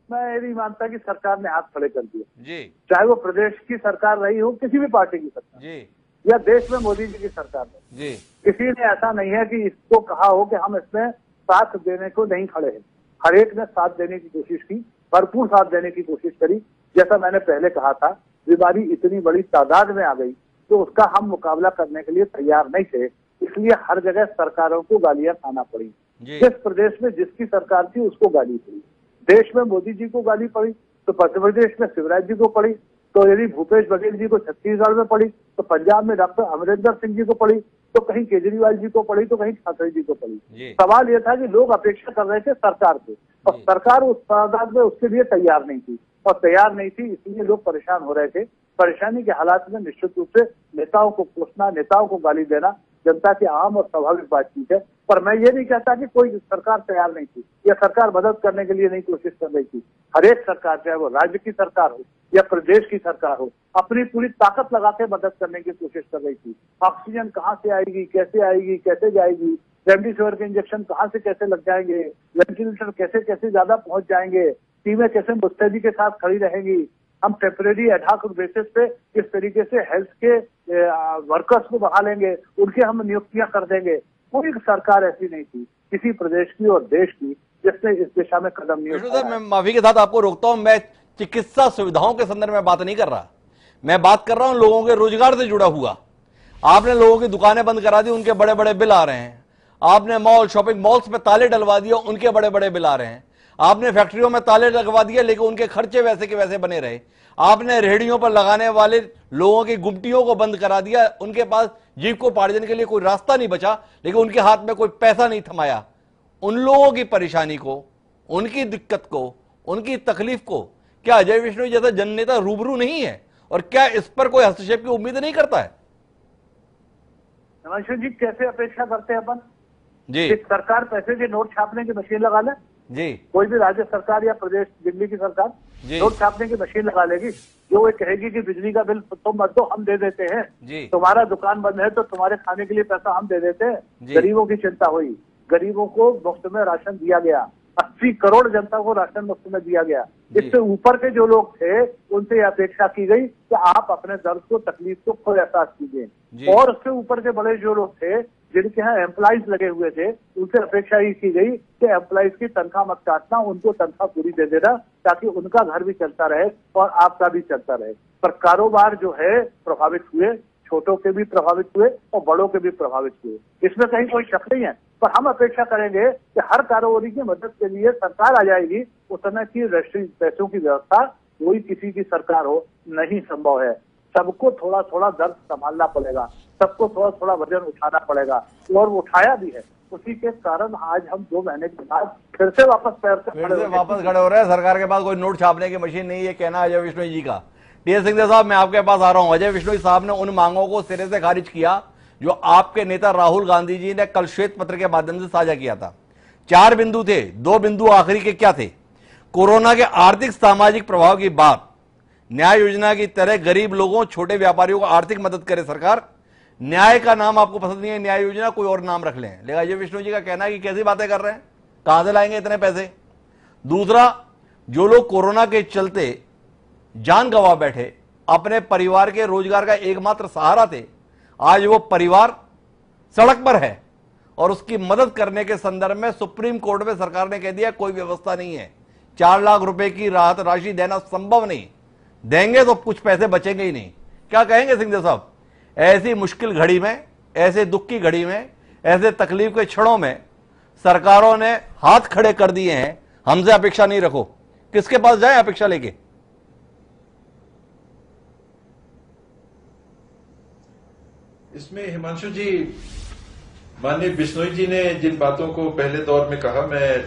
Speaker 6: मैं ये नहीं मानता कि सरकार ने हाथ खड़े कर दिए
Speaker 1: जी,
Speaker 6: चाहे वो प्रदेश की सरकार रही हो, किसी भी पार्टी की सरकार
Speaker 1: जी,
Speaker 6: या देश में मोदी जी की सरकार रही
Speaker 1: जी,
Speaker 6: किसी ने ऐसा नहीं है कि इसको कहा हो कि हम इसमें साथ देने को नहीं खड़े हैं। हर एक ने साथ देने की कोशिश की, भरपूर साथ देने की कोशिश करी। जैसा मैंने पहले कहा था, बीमारी इतनी बड़ी तादाद में आ गई तो उसका हम मुकाबला करने के लिए तैयार नहीं थे, इसलिए हर जगह सरकारों को गालियां खाना पड़ी। जिस प्रदेश में जिसकी सरकार थी उसको गाली पड़ी। देश में मोदी जी को गाली पड़ी तो मध्य प्रदेश में शिवराज जी को पड़ी, तो यदि भूपेश बघेल जी को छत्तीसगढ़ में पड़ी तो पंजाब में डॉक्टर अमरिंदर सिंह जी को पड़ी, तो कहीं केजरीवाल जी को पड़ी, तो कहीं ठाकरे जी को पड़ी। सवाल यह था कि लोग अपेक्षा कर रहे थे सरकार से, और सरकार उस तादाद में उसके लिए तैयार नहीं थी, और तैयार नहीं थी इसलिए लोग परेशान हो रहे थे। परेशानी के हालात में निश्चित रूप से नेताओं को कोसना, नेताओं को गाली देना जनता की आम और स्वाभाविक बातचीत है। पर मैं ये नहीं कहता कि कोई सरकार तैयार नहीं थी या सरकार मदद करने के लिए नहीं कोशिश कर रही थी। हर एक सरकार, चाहे वो राज्य की सरकार हो या प्रदेश की सरकार हो, अपनी पूरी ताकत लगा के मदद करने की कोशिश कर रही थी। ऑक्सीजन कहाँ से आएगी, कैसे जाएगी, रेमडेसिविर के इंजेक्शन कहाँ से कैसे लग जाएंगे, वेंटिलेटर कैसे ज्यादा पहुंच जाएंगे, टीमें कैसे मुस्तैदी के साथ खड़ी रहेंगी, हम टेम्परेरी एडहॉक बेसिस पे किस तरीके से हेल्थ के वर्कर्स को बढ़ा लेंगे, उनके हम नियुक्तियां कर देंगे। कोई सरकार ऐसी नहीं थी किसी प्रदेश की और देश की जिसने इस दिशा में कदम नहीं उठाया।
Speaker 1: मैं माफी के साथ आपको रोकता हूं, मैं चिकित्सा सुविधाओं के संदर्भ में बात नहीं कर रहा, मैं बात कर रहा हूं लोगों के रोजगार से जुड़ा हुआ। आपने लोगों की दुकानें बंद करा दी, उनके बड़े बड़े बिल आ रहे हैं। आपने मॉल, शॉपिंग मॉल्स में ताले डलवा दिए, उनके बड़े बड़े बिल आ रहे हैं। आपने फैक्ट्रियों में ताले लगवा दिए, लेकिन उनके खर्चे वैसे के वैसे बने रहे। आपने रेहड़ियों पर लगाने वाले लोगों की गुमटियों को बंद करा दिया, उनके पास जीविकोपार्जन के लिए कोई रास्ता नहीं बचा, लेकिन उनके हाथ में कोई पैसा नहीं थमाया। उन लोगों की परेशानी को, उनकी दिक्कत को, उनकी तकलीफ को क्या अजय विश्नोई जैसा जननेता रूबरू नहीं है, और क्या इस पर कोई हस्तक्षेप की उम्मीद नहीं करता है?
Speaker 6: हिमांशु जी, कैसे अपेक्षा करते हैं अपन
Speaker 1: जी,
Speaker 6: सरकार पैसे के नोट छापने की मशीन लगा ले
Speaker 1: जी, कोई
Speaker 6: भी राज्य सरकार या प्रदेश दिल्ली की सरकार नोट छापने की मशीन लगा लेगी, जो वो कहेगी कि बिजली का बिल तुम मत दो, हम दे देते हैं, तुम्हारा दुकान बंद है तो तुम्हारे खाने के लिए पैसा हम दे देते हैं। गरीबों की चिंता हुई, गरीबों को मुफ्त में राशन दिया गया, 80 करोड़ जनता को राशन मुफ्त में दिया गया। इससे ऊपर के जो लोग थे उनसे यह अपेक्षा की गई कि आप अपने दर्द को, तकलीफ को खुद एहसास कीजिए, और उससे ऊपर के बड़े जो लोग थे जिनके यहाँ एम्प्लॉइज लगे हुए थे उनसे अपेक्षा ही की गई कि एम्प्लॉइज की तनख्वाह मत काटना, उनको तनख्वाह पूरी दे देना ताकि उनका घर भी चलता रहे और आपका भी चलता रहे। पर कारोबार जो है प्रभावित हुए, छोटों के भी प्रभावित हुए और बड़ों के भी प्रभावित हुए, इसमें कहीं कोई शक नहीं है। पर हम अपेक्षा करेंगे कि हर कारोबारी की मदद के लिए सरकार आ जाएगी, उस समय की राष्ट्रीय पैसों की व्यवस्था कोई किसी की सरकार हो नहीं संभव है। सबको थोड़ा थोड़ा दर्द संभालना पड़ेगा, सबको थोड़ा थोड़ा वजन उठाना पड़ेगा और वो उठाया भी है। उसी के कारण आज हम 2 महीने के बाद फिर से वापस
Speaker 1: खड़े हो रहे हैं। सरकार के पास कोई नोट छापने की मशीन नहीं है, कहना अजय विश्नोई जी का। टी.एस. सिंह साहब, मैं आपके पास आ रहा हूं। अजय विश्नोई साहब ने उन मांगों को सिरे से खारिज किया जो आपके नेता राहुल गांधी जी ने कल श्वेत पत्र के माध्यम से साझा किया था। 4 बिंदु थे, 2 बिंदु आखिरी के क्या थे? कोरोना के आर्थिक सामाजिक प्रभाव की बात, न्याय योजना की तरह गरीब लोगों, छोटे व्यापारियों को आर्थिक मदद करे सरकार। न्याय का नाम आपको पसंद नहीं है, न्याय योजना कोई और नाम रख लें। लेकिन अजय विश्नोई जी का कहना है कि कैसी बातें कर रहे हैं, कहां से लाएंगे इतने पैसे? दूसरा, जो लोग कोरोना के चलते जान गंवा बैठे, अपने परिवार के रोजगार का एकमात्र सहारा थे, आज वो परिवार सड़क पर है और उसकी मदद करने के संदर्भ में सुप्रीम कोर्ट में सरकार ने कह दिया कोई व्यवस्था नहीं है। 4 लाख रुपए की राहत राशि देना संभव नहीं, देंगे तो कुछ पैसे बचेंगे ही नहीं। क्या कहेंगे सिंह साहब, ऐसी मुश्किल घड़ी में, ऐसे दुख की घड़ी में, ऐसे तकलीफ के क्षणों में सरकारों ने हाथ खड़े कर दिए हैं, हमसे अपेक्षा नहीं रखो। किसके पास जाए अपेक्षा लेके?
Speaker 2: इसमें हिमांशु जी, माननीय बिश्नोई जी ने जिन बातों को पहले दौर में कहा, मैं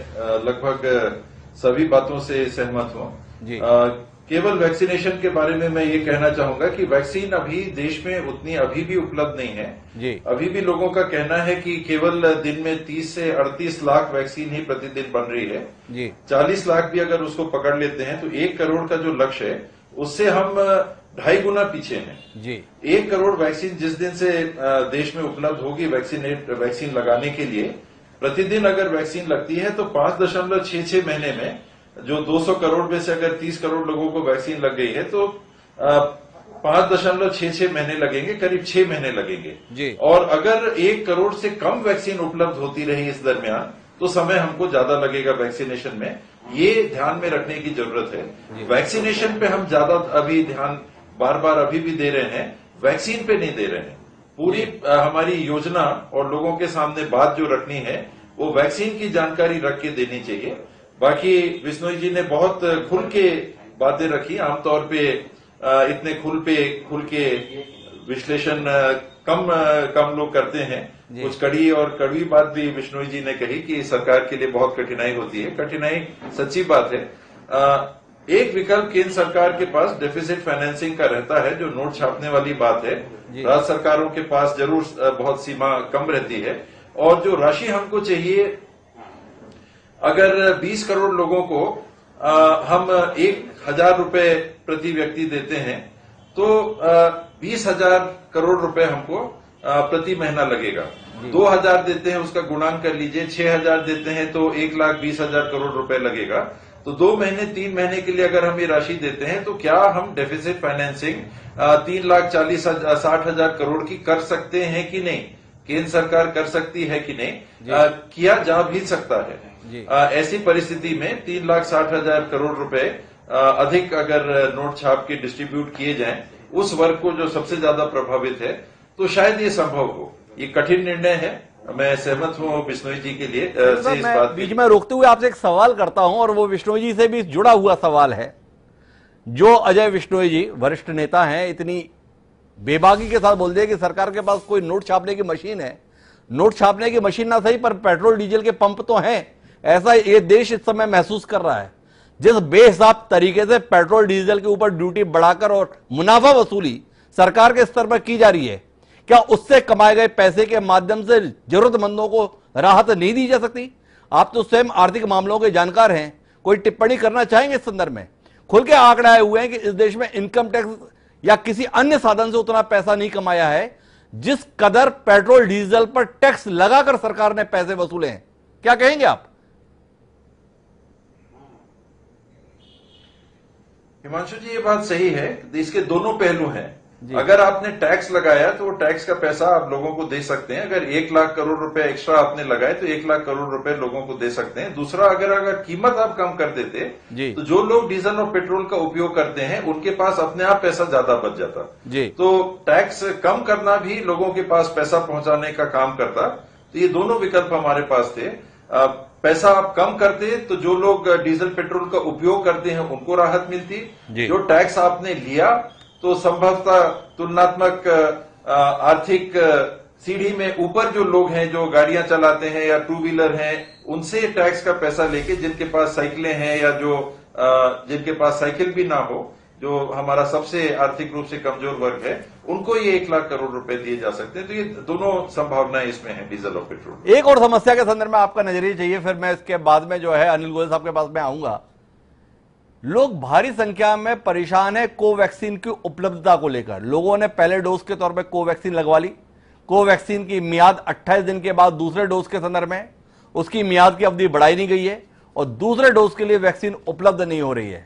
Speaker 2: लगभग सभी बातों से सहमत हूं। केवल वैक्सीनेशन के बारे में मैं ये कहना चाहूंगा कि वैक्सीन अभी देश में उतनी अभी भी उपलब्ध नहीं है
Speaker 1: जी।
Speaker 2: अभी भी लोगों का कहना है कि केवल दिन में 30 से 38 लाख वैक्सीन ही प्रतिदिन बन रही है
Speaker 1: जी।
Speaker 2: 40 लाख भी अगर उसको पकड़ लेते हैं तो 1 करोड़ का जो लक्ष्य है उससे हम 2.5 गुना पीछे हैं
Speaker 1: जी।
Speaker 2: 1 करोड़ वैक्सीन जिस दिन से देश में उपलब्ध होगी वैक्सीन लगाने के लिए, प्रतिदिन अगर वैक्सीन लगती है तो 5.66 महीने में, जो 200 करोड़ में से अगर 30 करोड़ लोगों को वैक्सीन लग गई है तो 5.66 महीने लगेंगे, करीब 6 महीने लगेंगे
Speaker 1: जी।
Speaker 2: और अगर 1 करोड़ से कम वैक्सीन उपलब्ध होती रही इस दरमियान तो समय हमको ज्यादा लगेगा वैक्सीनेशन में। ये ध्यान में रखने की जरूरत है। वैक्सीनेशन पे हम ज्यादा अभी ध्यान बार बार अभी भी दे रहे हैं, वैक्सीन पे नहीं दे रहे हैं। पूरी हमारी योजना और लोगों के सामने बात जो रखनी है वो वैक्सीन की जानकारी रख के देनी चाहिए। बाकी बिश्नोई जी ने बहुत खुल के बातें रखी। आमतौर पे इतने खुल के विश्लेषण कम लोग करते हैं। कुछ कड़ी और कड़वी बात भी बिश्नोई जी ने कही कि सरकार के लिए बहुत कठिनाई होती है। कठिनाई सच्ची बात है। एक विकल्प केंद्र सरकार के पास डेफिसिट फाइनेंसिंग का रहता है, जो नोट छापने वाली बात है। राज्य सरकारों के पास जरूर बहुत सीमा कम रहती है और जो राशि हमको चाहिए, अगर 20 करोड़ लोगों को हम 1,000 रुपए प्रति व्यक्ति देते हैं तो 20,000 करोड़ रुपए हमको प्रति महीना लगेगा। 2,000 देते हैं, उसका गुणांक कर लीजिए, 6,000 देते हैं तो 1,20,000 करोड़ रुपए लगेगा। तो 2 महीने 3 महीने के लिए अगर हम ये राशि देते हैं तो क्या हम डेफिसिट फाइनेंसिंग 3,60,000 करोड़ की कर सकते हैं कि नहीं? केंद्र सरकार कर सकती है कि नहीं? किया जा भी सकता है। ऐसी परिस्थिति में 3,60,000 करोड़ रुपए अधिक अगर नोट छाप के डिस्ट्रीब्यूट किए जाएं उस वर्ग को जो सबसे ज्यादा प्रभावित है, तो शायद ये संभव हो। ये कठिन निर्णय है, मैं सहमत हूं बिश्नोई जी के लिए से इस बात
Speaker 1: बीच में रोकते हुए आपसे एक सवाल करता हूं और वो बिश्नोई जी से भी जुड़ा हुआ सवाल है। जो अजय बिश्नोई जी वरिष्ठ नेता हैं, इतनी बेबाकी के साथ बोल दिया कि सरकार के पास कोई नोट छापने की मशीन है। नोट छापने की मशीन ना सही पर पेट्रोल डीजल के पंप तो हैं। ऐसा ये देश इस समय महसूस कर रहा है। जिस बेहिसाब तरीके से पेट्रोल डीजल के ऊपर ड्यूटी बढ़ाकर और मुनाफा वसूली सरकार के स्तर पर की जा रही है, क्या उससे कमाए गए पैसे के माध्यम से जरूरतमंदों को राहत नहीं दी जा सकती? आप तो स्वयं आर्थिक मामलों के जानकार हैं, कोई टिप्पणी करना चाहेंगे इस संदर्भ में? खुल के आंकड़े आए हुए हैं कि इस देश में इनकम टैक्स या किसी अन्य साधन से उतना पैसा नहीं कमाया है जिस कदर पेट्रोल डीजल पर टैक्स लगाकर सरकार ने पैसे वसूले हैं। क्या कहेंगे आप?
Speaker 2: हिमांशु जी, ये बात सही है। इसके दोनों पहलू हैं। अगर आपने टैक्स लगाया तो वो टैक्स का पैसा आप लोगों को दे सकते हैं। अगर 1 लाख करोड़ रुपए एक्स्ट्रा आपने लगाए तो 1 लाख करोड़ रुपए लोगों को दे सकते हैं। दूसरा, अगर कीमत आप कम कर देते तो जो लोग डीजल और पेट्रोल का उपयोग करते हैं उनके पास अपने आप पैसा ज्यादा बच जाता। तो टैक्स कम करना भी लोगों के पास पैसा पहुंचाने का काम करता। तो ये दोनों विकल्प हमारे पास थे। पैसा आप कम करते तो जो लोग डीजल पेट्रोल का उपयोग करते हैं उनको राहत मिलती। जो टैक्स आपने लिया तो संभवतः तुलनात्मक आर्थिक सीढ़ी में ऊपर जो लोग हैं, जो गाड़ियां चलाते हैं या टू व्हीलर हैं, उनसे टैक्स का पैसा लेके जिनके पास साइकिलें हैं या जो जिनके पास साइकिल भी ना हो, जो हमारा सबसे आर्थिक रूप से कमजोर वर्ग है, उनको ये 1 लाख करोड़ रुपए दिए जा सकते हैं। तो ये दोनों संभावनाएं इसमें है, डीजल और पेट्रोल।
Speaker 1: एक और समस्या के संदर्भ में आपका नजरिया चाहिए, फिर मैं इसके बाद में जो है अनिल गोयल साहब के पास में आऊंगा। लोग भारी संख्या में परेशान है कोवैक्सीन की उपलब्धता को लेकर। लोगों ने पहले डोज के तौर पर कोवैक्सीन लगवा ली। कोवैक्सीन की मियाद 28 दिन के बाद दूसरे डोज के संदर्भ में उसकी मियाद की अवधि बढ़ाई नहीं गई है और दूसरे डोज के लिए वैक्सीन उपलब्ध नहीं हो रही है।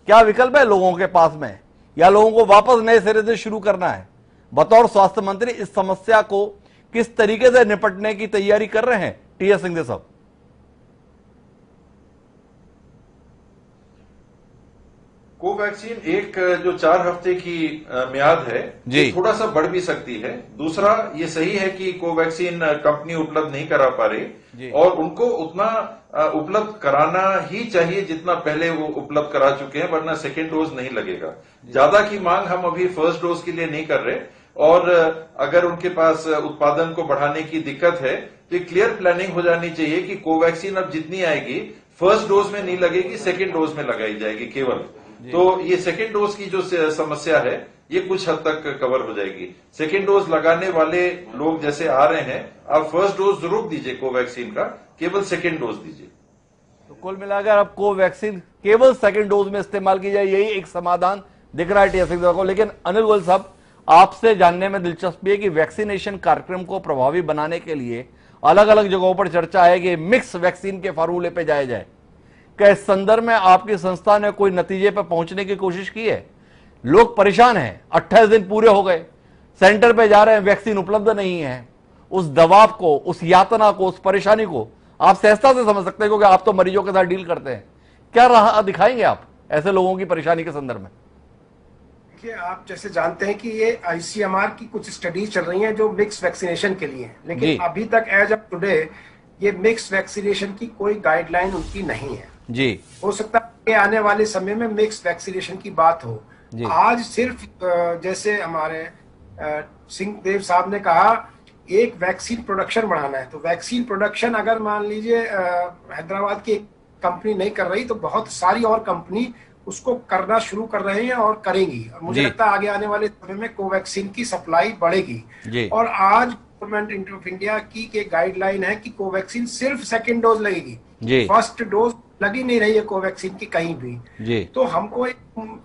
Speaker 1: क्या विकल्प है लोगों के पास में, या लोगों को वापस नए सिरे से शुरू करना है? बतौर स्वास्थ्य मंत्री इस समस्या को किस तरीके से निपटने की तैयारी कर रहे हैं टीएस सिंह साहब?
Speaker 2: कोवैक्सीन एक जो 4 हफ्ते की मियाद है, ये थोड़ा सा बढ़ भी सकती है। दूसरा, ये सही है कि कोवैक्सीन कंपनी उपलब्ध नहीं करा पा रही और उनको उतना उपलब्ध कराना ही चाहिए जितना पहले वो उपलब्ध करा चुके हैं, वरना सेकेंड डोज नहीं लगेगा। ज्यादा की मांग हम अभी फर्स्ट डोज के लिए नहीं कर रहे और अगर उनके पास उत्पादन को बढ़ाने की दिक्कत है तो क्लियर प्लानिंग हो जानी चाहिए कि कोवैक्सीन अब जितनी आएगी फर्स्ट डोज में नहीं लगेगी, सेकेंड डोज में लगाई जाएगी केवल। तो ये सेकेंड डोज की जो समस्या है ये कुछ हद तक कवर हो जाएगी। सेकेंड डोज लगाने वाले लोग जैसे आ रहे हैं, आप फर्स्ट डोज जरूर दीजिए कोवैक्सीन का, केवल सेकेंड डोज दीजिए।
Speaker 1: तो कुल मिलाकर अब कोवैक्सीन केवल सेकेंड डोज में इस्तेमाल की जाए, यही एक समाधान दिख रहा है टीएस को। लेकिन अनिल गोयल साहब, आपसे जानने में दिलचस्पी है कि वैक्सीनेशन कार्यक्रम को प्रभावी बनाने के लिए अलग अलग जगहों पर चर्चा है कि मिक्स वैक्सीन के फार्मूले पे जाया जाए। क्या इस संदर्भ में आपकी संस्था ने कोई नतीजे पर पहुंचने की कोशिश की है? लोग परेशान हैं, 28 दिन पूरे हो गए, सेंटर पे जा रहे हैं, वैक्सीन उपलब्ध नहीं है। उस दबाव को, उस यातना को, उस परेशानी को आप सहजता से समझ सकते हैं क्योंकि आप तो मरीजों के साथ डील करते हैं। क्या राह दिखाएंगे आप ऐसे लोगों की परेशानी के संदर्भ में?
Speaker 4: देखिए, आप जैसे जानते हैं कि ये आईसीएमआर की कुछ स्टडीज चल रही हैं जो मिक्स वैक्सीनेशन के लिए, लेकिन अभी तक एज ऑफ टुडे ये मिक्स वैक्सीनेशन की कोई गाइडलाइन उनकी नहीं है
Speaker 1: जी।
Speaker 4: हो सकता है कि आने वाले समय में मिक्स वैक्सीनेशन की बात हो। आज सिर्फ जैसे हमारे सिंह देव साहब ने कहा, एक वैक्सीन प्रोडक्शन बढ़ाना है, तो वैक्सीन प्रोडक्शन अगर मान लीजिए हैदराबाद की एक कंपनी नहीं कर रही तो बहुत सारी और कंपनी उसको करना शुरू कर रहे हैं और करेंगी। और मुझे लगता है आगे आने वाले समय में कोवैक्सीन की सप्लाई बढ़ेगी। और आज गवर्नमेंट ऑफ इंडिया की गाइडलाइन है कि कोवैक्सीन सिर्फ सेकेंड डोज लगेगी, फर्स्ट डोज लगी नहीं रही है कोवैक्सीन की कहीं भी। तो हमको एक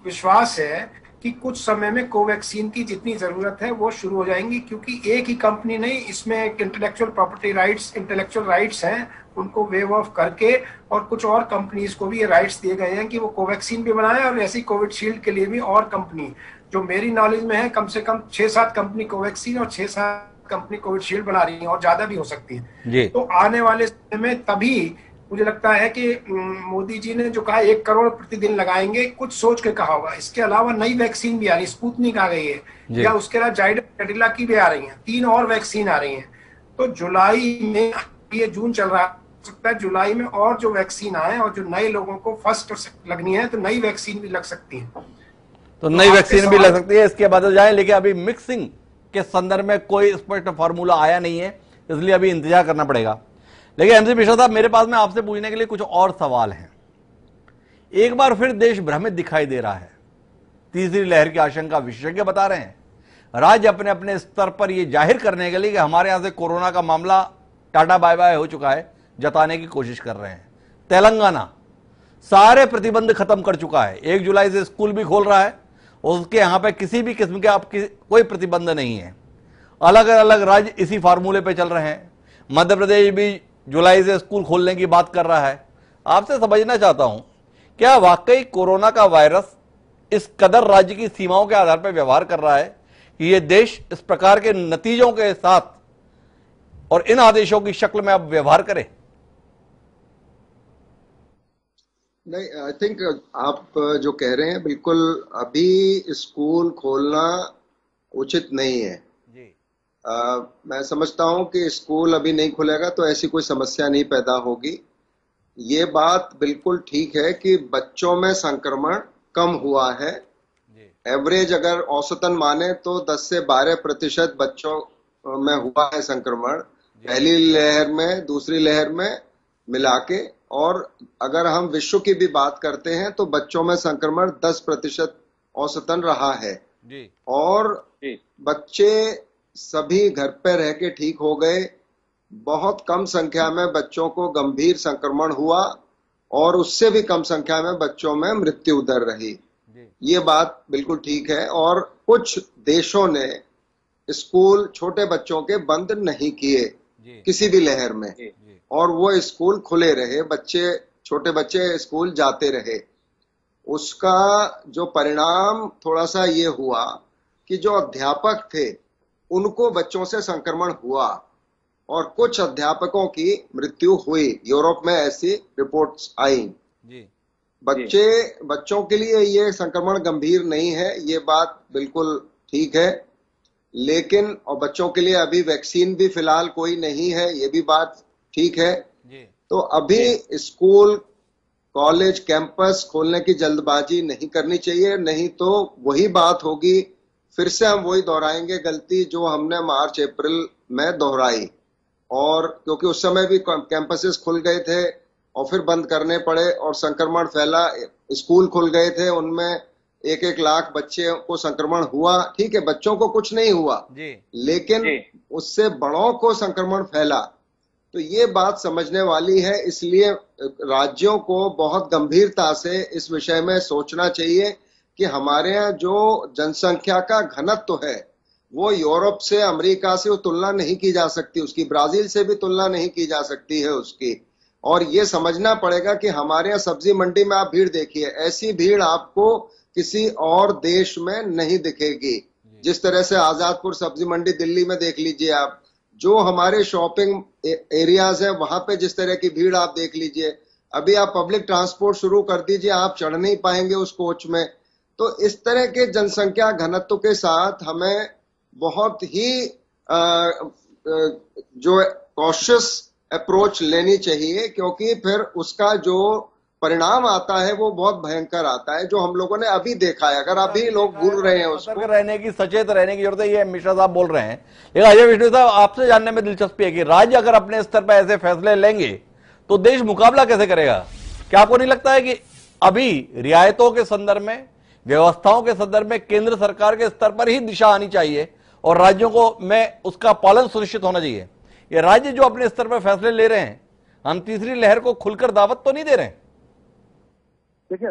Speaker 4: विश्वास है कि कुछ समय में कोवैक्सीन की जितनी जरूरत है वो शुरू हो जाएंगी, क्योंकि एक ही कंपनी नहीं, इसमें intellectual property rights, intellectual rights हैं, उनको वेव ऑफ करके और कुछ और कंपनीज को भी ये राइट्स दिए गए हैं कि वो कोवैक्सीन भी बनाए और ऐसी कोविशील्ड के लिए भी और कंपनी, जो मेरी नॉलेज में है, कम से कम 6-7 कंपनी कोवैक्सीन और 6-7 कंपनी कोविशील्ड बना रही है और ज्यादा भी हो सकती है। तो आने वाले समय में तभी मुझे लगता है कि मोदी जी ने जो कहा 1 करोड़ प्रतिदिन लगाएंगे, कुछ सोच के कहा होगा। इसके अलावा नई वैक्सीन भी आ रही है, स्पुतनिक आ गई है, या उसके अलावा जाइडस कैडिला की भी आ रही है, 3 और वैक्सीन आ रही है। तो जुलाई में, ये जून चल रहा है, हो सकता है जुलाई में और जो वैक्सीन आए और जो नए लोगों को फर्स्ट लगनी है तो नई वैक्सीन भी लग सकती है।
Speaker 1: तो नई वैक्सीन भी लग सकती है, इसके बाद जाए। लेकिन अभी मिक्सिंग के संदर्भ में कोई स्पष्ट फार्मूला आया नहीं है, इसलिए अभी इंतजार करना पड़ेगा। लेकिन एमसी मिश्रा साहब, मेरे पास में आपसे पूछने के लिए कुछ और सवाल हैं। एक बार फिर देश भ्रमित दिखाई दे रहा है, तीसरी लहर की आशंका विशेषज्ञ बता रहे हैं। राज्य अपने अपने स्तर पर यह जाहिर करने के लिए कि हमारे यहां से कोरोना का मामला टाटा बाय बाय हो चुका है, जताने की कोशिश कर रहे हैं। तेलंगाना सारे प्रतिबंध खत्म कर चुका है, 1 जुलाई से स्कूल भी खोल रहा है, उसके यहां पे किसी भी किस्म के आपकी कोई प्रतिबंध नहीं है। अलग अलग राज्य इसी फार्मूले पे चल रहे हैं। मध्य प्रदेश भी जुलाई से स्कूल खोलने की बात कर रहा है। आपसे समझना चाहता हूं, क्या वाकई कोरोना का वायरस इस कदर राज्य की सीमाओं के आधार पर व्यवहार कर रहा है कि ये देश इस प्रकार के नतीजों के साथ और इन आदेशों की शक्ल में अब व्यवहार करे?
Speaker 5: नहीं, आई थिंक आप जो कह रहे हैं बिल्कुल, अभी स्कूल खोलना उचित नहीं है
Speaker 1: जी।
Speaker 5: मैं समझता हूं कि स्कूल अभी नहीं खुलेगा तो ऐसी कोई समस्या नहीं पैदा होगी। ये बात बिल्कुल ठीक है कि बच्चों में संक्रमण कम हुआ है। एवरेज अगर औसतन माने तो 10 से 12% बच्चों में हुआ है संक्रमण, पहली लहर में दूसरी लहर में मिला के। और अगर हम विश्व की भी बात करते हैं तो बच्चों में संक्रमण 10% औसतन रहा है
Speaker 1: जी।
Speaker 5: और बच्चे सभी घर पे रह के ठीक हो गए। बहुत कम संख्या में बच्चों को गंभीर संक्रमण हुआ और उससे भी कम संख्या में बच्चों में मृत्यु दर रही। ये बात बिल्कुल ठीक है। और कुछ देशों ने स्कूल छोटे बच्चों के बंद नहीं किए किसी भी लहर में, और वो स्कूल खुले रहे, छोटे बच्चे स्कूल जाते रहे। उसका जो परिणाम थोड़ा सा ये हुआ कि जो अध्यापक थे उनको बच्चों से संक्रमण हुआ और कुछ अध्यापकों की मृत्यु हुई। यूरोप में ऐसी रिपोर्ट्स आई। बच्चों के लिए ये संक्रमण गंभीर नहीं है, ये बात बिल्कुल ठीक है। लेकिन और बच्चों के लिए अभी वैक्सीन भी फिलहाल कोई नहीं है, ये भी बात ठीक है। तो अभी स्कूल कॉलेज कैंपस खोलने की जल्दबाजी नहीं करनी चाहिए, नहीं तो वही बात होगी, फिर से हम वही दोहराएंगे गलती जो हमने मार्च अप्रैल में दोहराई। और क्योंकि उस समय भी कैंपसेस खुल गए थे और फिर बंद करने पड़े और संक्रमण फैला। स्कूल खुल गए थे, उनमें 1-1 लाख बच्चे को संक्रमण हुआ। ठीक है, बच्चों को कुछ नहीं हुआ लेकिन उससे बड़ों को संक्रमण फैला। तो ये बात समझने वाली है। इसलिए राज्यों को बहुत गंभीरता से इस विषय में सोचना चाहिए कि हमारे यहाँ जो जनसंख्या का घनत्व है वो यूरोप से, अमेरिका से वो तुलना नहीं की जा सकती, उसकी ब्राजील से भी तुलना नहीं की जा सकती है उसकी। और ये समझना पड़ेगा कि हमारे यहाँ सब्जी मंडी में आप भीड़ देखिए, ऐसी भीड़ आपको किसी और देश में नहीं दिखेगी। जिस तरह से आजादपुर सब्जी मंडी दिल्ली में देख लीजिए आप, जो हमारे शॉपिंग एरियाज है वहां पे जिस तरह की भीड़ आप देख लीजिए। अभी आप पब्लिक ट्रांसपोर्ट शुरू कर दीजिए, आप चढ़ नहीं पाएंगे उस कोच में। तो इस तरह के जनसंख्या घनत्व के साथ हमें बहुत ही जो कॉशियस अप्रोच लेनी चाहिए, क्योंकि फिर उसका जो परिणाम आता है वो बहुत भयंकर आता है, जो हम लोगों ने अभी देखा है। अगर अभी लोग भूल रहे हैं उसको,
Speaker 1: सचेत रहने की जरूरत है, ये मिश्रा साहब बोल रहे हैं। लेकिन अजय विष्णु साहब, आपसे जानने में दिलचस्पी है कि राज्य अगर अपने स्तर पर ऐसे फैसले लेंगे तो देश मुकाबला कैसे करेगा? क्या आपको नहीं लगता है कि अभी रियायतों के संदर्भ में, व्यवस्थाओं के संदर्भ में केंद्र सरकार के स्तर पर ही दिशा आनी चाहिए और राज्यों को में उसका पालन सुनिश्चित होना चाहिए? ये राज्य जो अपने स्तर पर फैसले ले रहे हैं, हम तीसरी लहर को खुलकर दावत तो नहीं दे रहे हैं?
Speaker 6: देखिए,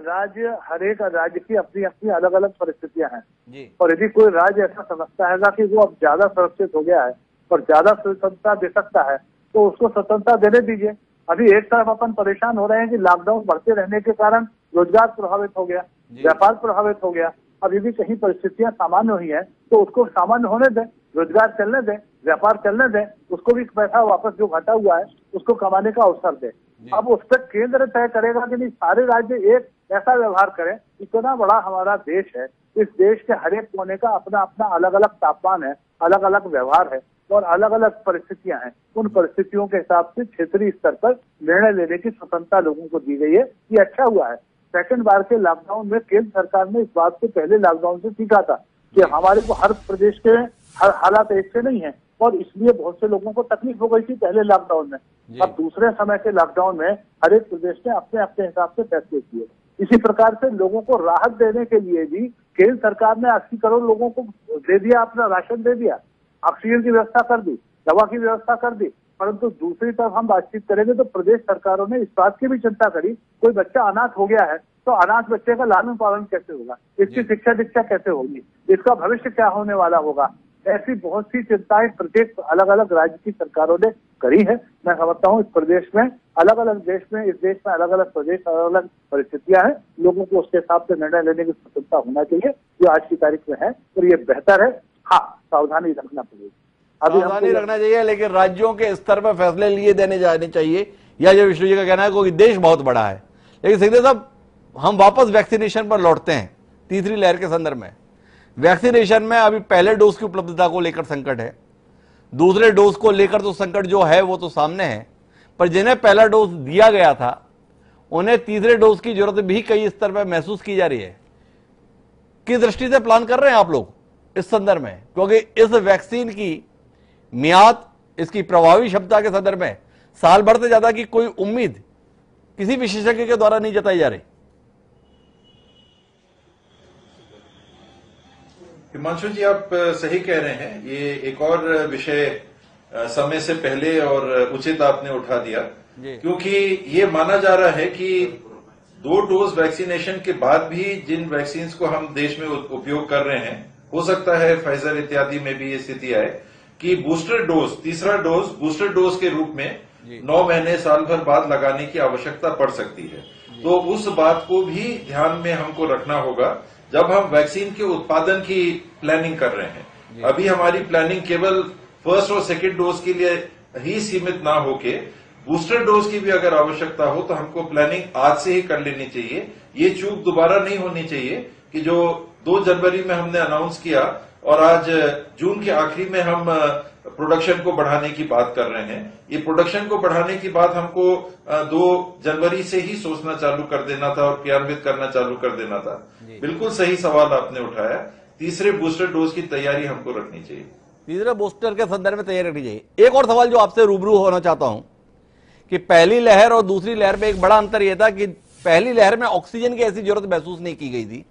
Speaker 6: हर एक राज्य की अपनी अपनी अलग अलग परिस्थितियां हैं और यदि कोई राज्य ऐसा समझता है कि वो अब ज्यादा सुरक्षित हो गया है और ज्यादा स्वतंत्रता दे सकता है तो उसको स्वतंत्रता देने दीजिए। अभी एक तरफ अपन परेशान हो रहे हैं कि लॉकडाउन बढ़ते रहने के कारण रोजगार प्रभावित हो गया, व्यापार प्रभावित हो गया। अब यदि कहीं परिस्थितियां सामान्य हुई है तो उसको सामान्य होने दें, रोजगार चलने दें, व्यापार चलने दें, उसको भी पैसा वापस जो घटा हुआ है उसको कमाने का अवसर दें। अब उस पर केंद्र तय करेगा कि नहीं सारे राज्य एक ऐसा व्यवहार करें। इतना बड़ा हमारा देश है, इस देश के हर एक कोने का अपना अपना अलग अलग तापमान है, अलग अलग व्यवहार है और अलग अलग परिस्थितियां हैं। उन परिस्थितियों के हिसाब से क्षेत्रीय स्तर पर निर्णय लेने की स्वतंत्रता लोगों को दी गई है। ये अच्छा हुआ है। सेकंड बार के लॉकडाउन में केंद्र सरकार ने इस बात को पहले लॉकडाउन से सीखा था कि हमारे को हर प्रदेश के हर हालात एक से नहीं है और इसलिए बहुत से लोगों को तकलीफ हो गई थी पहले लॉकडाउन में। अब दूसरे समय के लॉकडाउन में हर एक प्रदेश ने अपने अपने हिसाब से फैसले किए। इसी प्रकार से लोगों को राहत देने के लिए भी केंद्र सरकार ने 80 करोड़ लोगों को दे दिया, अपना राशन दे दिया, ऑक्सीजन की व्यवस्था कर दी, दवा की व्यवस्था कर दी। परंतु दूसरी तरफ हम बातचीत करेंगे तो प्रदेश सरकारों ने इस बात की भी चिंता करी, कोई बच्चा अनाथ हो गया है तो अनाथ बच्चे का लालन पालन कैसे होगा, इसकी शिक्षा दीक्षा कैसे होगी, इसका भविष्य क्या होने वाला होगा। ऐसी बहुत सी चिंताएं प्रत्येक अलग अलग राज्य की सरकारों ने करी है। मैं समझता हूँ इस प्रदेश में अलग अलग देश में, इस देश में अलग अलग प्रदेश, अलग अलग परिस्थितियां हैं। लोगों को उसके हिसाब से निर्णय लेने की स्वतंत्रता होना चाहिए जो आज की तारीख में है और ये बेहतर है। हाँ, सावधानी रखना पड़ेगी।
Speaker 1: सावधानी रखना चाहिए, लेकिन राज्यों के स्तर पर फैसले लिए देने जाने चाहिए, या जो विष्णु जी का कहना है, क्योंकि देश बहुत बड़ा है। लेकिन सिंधे साहब, हम वापस वैक्सीनेशन पर लौटते हैं। तीसरी लहर के संदर्भ में वैक्सीनेशन में अभी पहले डोज की उपलब्धता को लेकर संकट है, दूसरे डोज को लेकर तो संकट जो है वो तो सामने है, पर जिन्हें पहला डोज दिया गया था उन्हें तीसरे डोज की जरूरत भी कई स्तर पर महसूस की जा रही है। किस दृष्टि से प्लान कर रहे हैं आप लोग इस संदर्भ में, क्योंकि इस वैक्सीन की मियाद, इसकी प्रभावी क्षमता के संदर्भ में साल भर से ज्यादा की कोई उम्मीद किसी विशेषज्ञ के द्वारा नहीं जताई जा रही।
Speaker 2: हिमांशु जी, आप सही कह रहे हैं। ये एक और विषय समय से पहले और उचित आपने उठा दिया, क्योंकि ये माना जा रहा है कि 2 डोज वैक्सीनेशन के बाद भी जिन वैक्सीन को हम देश में उपयोग कर रहे हैं, हो सकता है फाइजर इत्यादि में भी ये स्थिति आए कि बूस्टर डोज, तीसरा डोज बूस्टर डोज के रूप में 9 महीने साल भर बाद लगाने की आवश्यकता पड़ सकती है। तो उस बात को भी ध्यान में हमको रखना होगा जब हम वैक्सीन के उत्पादन की प्लानिंग कर रहे हैं। अभी हमारी प्लानिंग केवल फर्स्ट और सेकंड डोज के लिए ही सीमित ना होके बूस्टर डोज की भी अगर आवश्यकता हो तो हमको प्लानिंग आज से ही कर लेनी चाहिए। ये चूक दोबारा नहीं होनी चाहिए कि जो 2 जनवरी में हमने अनाउंस किया और आज जून के आखिरी में हम प्रोडक्शन को बढ़ाने की बात कर रहे हैं। ये प्रोडक्शन को बढ़ाने की बात हमको 2 जनवरी से ही सोचना चालू कर देना था और क्रियान्वित करना चालू कर देना था। बिल्कुल सही सवाल आपने उठाया। तीसरे बूस्टर डोज की तैयारी हमको रखनी चाहिए।
Speaker 1: तीसरे बूस्टर के संदर्भ में तैयारी रखनी चाहिए। एक और सवाल जो आपसे रूबरू होना चाहता हूं कि पहली लहर और दूसरी लहर में एक बड़ा अंतर यह था कि पहली लहर में ऑक्सीजन की ऐसी जरूरत महसूस नहीं की गई थी,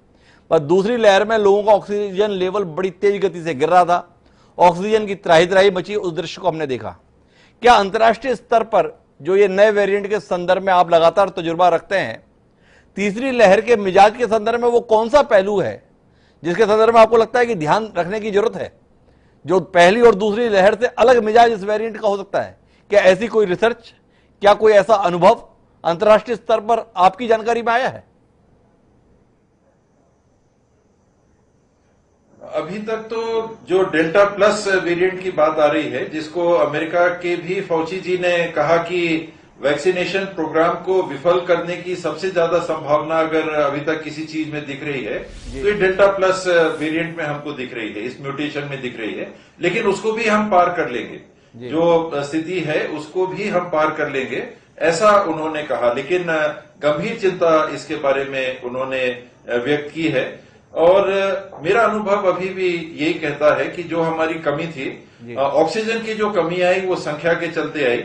Speaker 1: पर दूसरी लहर में लोगों का ऑक्सीजन लेवल बड़ी तेज गति से गिर रहा था, ऑक्सीजन की त्राही त्राही मची, उस दृश्य को हमने देखा। क्या अंतर्राष्ट्रीय स्तर पर जो ये नए वेरिएंट के संदर्भ में आप लगातार तजुर्बा रखते हैं, तीसरी लहर के मिजाज के संदर्भ में वो कौन सा पहलू है जिसके संदर्भ में आपको लगता है कि ध्यान रखने की जरूरत है, जो पहली और दूसरी लहर से अलग मिजाज इस वेरिएंट का हो सकता है? क्या ऐसी कोई रिसर्च, क्या कोई ऐसा अनुभव अंतर्राष्ट्रीय स्तर पर आपकी जानकारी में आया है?
Speaker 2: अभी तक तो जो डेल्टा प्लस वेरिएंट की बात आ रही है, जिसको अमेरिका के भी फौची जी ने कहा कि वैक्सीनेशन प्रोग्राम को विफल करने की सबसे ज्यादा संभावना अगर अभी तक किसी चीज में दिख रही है तो ये डेल्टा प्लस वेरिएंट में हमको दिख रही है, इस म्यूटेशन में दिख रही है। लेकिन उसको भी हम पार कर लेंगे, जो स्थिति है उसको भी हम पार कर लेंगे, ऐसा उन्होंने कहा। लेकिन गंभीर चिंता इसके बारे में उन्होंने व्यक्त की है। और मेरा अनुभव अभी भी यही कहता है कि जो हमारी कमी थी, ऑक्सीजन की जो कमी आई वो संख्या के चलते आई।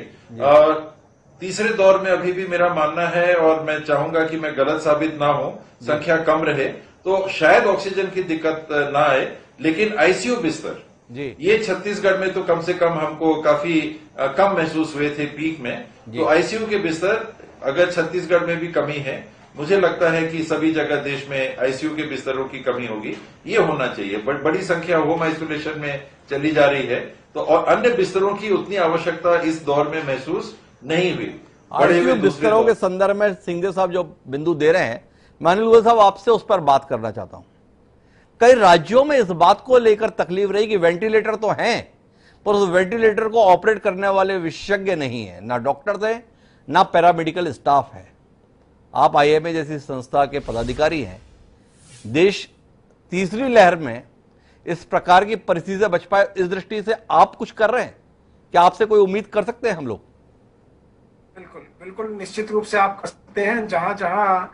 Speaker 2: तीसरे दौर में अभी भी मेरा मानना है और मैं चाहूंगा कि मैं गलत साबित ना हो, संख्या कम रहे तो शायद ऑक्सीजन की दिक्कत ना आए। लेकिन आईसीयू बिस्तर ये छत्तीसगढ़ में तो कम से कम हमको काफी कम महसूस हुए थे पीक में। तो आईसीयू के बिस्तर अगर छत्तीसगढ़ में भी कमी है, मुझे लगता है कि सभी जगह देश में आईसीयू के बिस्तरों की कमी होगी। ये होना चाहिए। बड़ी संख्या होम आइसोलेशन में चली जा रही है, तो और अन्य बिस्तरों की उतनी आवश्यकता इस दौर में महसूस नहीं हुई।
Speaker 1: आईसीयू बिस्तरों के संदर्भ में सिंघे साहब जो बिंदु दे रहे हैं, माननीय साहब आपसे उस पर बात करना चाहता हूं। कई राज्यों में इस बात को लेकर तकलीफ रही कि वेंटिलेटर तो हैं, पर उस वेंटिलेटर को ऑपरेट करने वाले विशेषज्ञ नहीं है, ना डॉक्टर्स है, ना पैरामेडिकल स्टाफ है। आप आईएमए जैसी संस्था के पदाधिकारी हैं। देश तीसरी लहर में इस प्रकार की परिस्थिति से बच पाए, इस दृष्टि से आप कुछ कर रहे हैं क्या? आपसे कोई उम्मीद कर सकते हैं हम लोग?
Speaker 4: बिल्कुल बिल्कुल, निश्चित रूप से आप कर सकते हैं। जहां जहां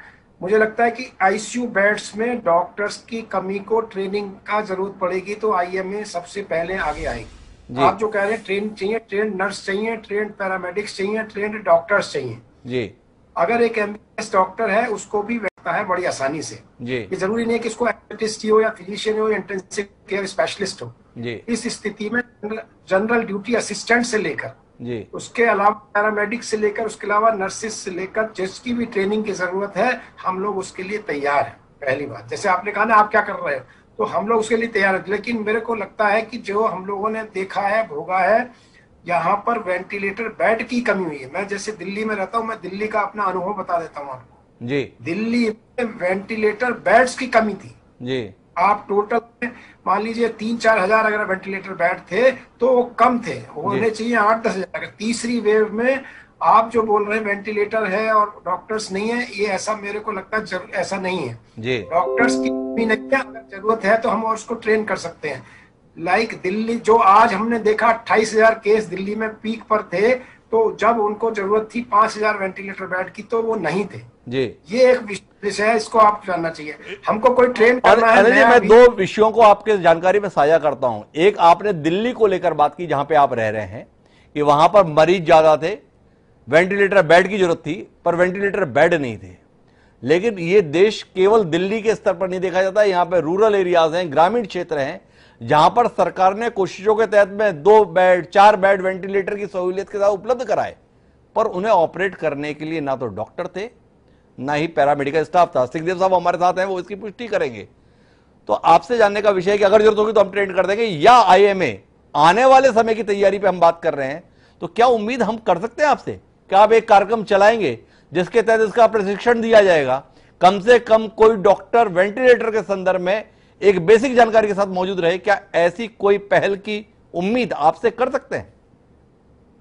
Speaker 4: मुझे लगता है कि आईसीयू बेड्स में डॉक्टर्स की कमी को ट्रेनिंग का जरूरत पड़ेगी, तो आईएमए सबसे पहले आगे आएगी। आप जो कह रहे हैं ट्रेन चाहिए, ट्रेन नर्स चाहिए, ट्रेन पैरामेडिक्स चाहिए, ट्रेन डॉक्टर्स चाहिए जी। अगर एक एमबीबीएस डॉक्टर है उसको भी लगता है बड़ी आसानी से जी। ये जरूरी नहीं है कि इसको एनेस्थिसिस्ट हो या फिजिशियन हो या इंटेंसिव केयर स्पेशलिस्ट हो जी। इस स्थिति में जनरल ड्यूटी असिस्टेंट से लेकर जी, उसके अलावा पैरामेडिक्स से लेकर, उसके अलावा नर्सिस से लेकर जिसकी भी ट्रेनिंग की जरूरत है, हम लोग उसके लिए तैयार हैं। पहली बात, जैसे आपने कहा ना आप क्या कर रहे हो, तो हम लोग उसके लिए तैयार हैं। लेकिन मेरे को लगता है कि जो हम लोगों ने देखा है, भोगा है, यहाँ पर वेंटिलेटर बेड की कमी हुई है। मैं जैसे दिल्ली में रहता हूँ, मैं दिल्ली का अपना अनुभव बता देता हूँ आपको जी। दिल्ली में वेंटिलेटर बेड्स की कमी थी जी। आप टोटल मान लीजिए 3-4 हजार अगर वेंटिलेटर बेड थे तो वो कम थे, होने चाहिए 8-10 हजार। तीसरी वेव में आप जो बोल रहे हैं वेंटिलेटर है और डॉक्टर्स नहीं है, ये ऐसा मेरे को लगता है ऐसा नहीं है जी। डॉक्टर्स की भी नहीं है, अगर जरूरत है तो हम और उसको ट्रेन कर सकते हैं। लाइक दिल्ली जो आज हमने देखा 28,000 केस दिल्ली में पीक पर थे, तो जब उनको जरूरत थी 5,000 वेंटिलेटर बेड की तो वो नहीं थे जी। ये एक विषय है, इसको आप जानना चाहिए, हमको कोई ट्रेन करना है।
Speaker 1: मैं दो विषयों को आपके जानकारी में साझा करता हूं। एक, आपने दिल्ली को लेकर बात की जहां पे आप रह रहे हैं कि वहां पर मरीज ज्यादा थे, वेंटिलेटर बेड की जरूरत थी पर वेंटिलेटर बेड नहीं थे। लेकिन ये देश केवल दिल्ली के स्तर पर नहीं देखा जाता, यहां पर रूरल एरियाज हैं, ग्रामीण क्षेत्र हैं, जहां पर सरकार ने कोशिशों के तहत में 2 बेड 4 बेड वेंटिलेटर की सहूलियत के साथ उपलब्ध कराए, पर उन्हें ऑपरेट करने के लिए ना तो डॉक्टर थे ना ही पैरामेडिकल स्टाफ था। सिंहदेव साहब हमारे साथ हैं, वो इसकी पुष्टि करेंगे। तो आपसे जानने का विषय है कि अगर जरूरत होगी तो हम ट्रेन कर देंगे, या आईएमए आने वाले समय की तैयारी पे हम बात कर रहे हैं, तो क्या उम्मीद हम कर सकते हैं आपसे कि आप एक कार्यक्रम चलाएंगे जिसके तहत इसका प्रशिक्षण दिया जाएगा, कम से कम कोई डॉक्टर वेंटिलेटर के संदर्भ में एक बेसिक जानकारी के साथ मौजूद रहे? क्या ऐसी कोई पहल की उम्मीद आपसे कर सकते हैं?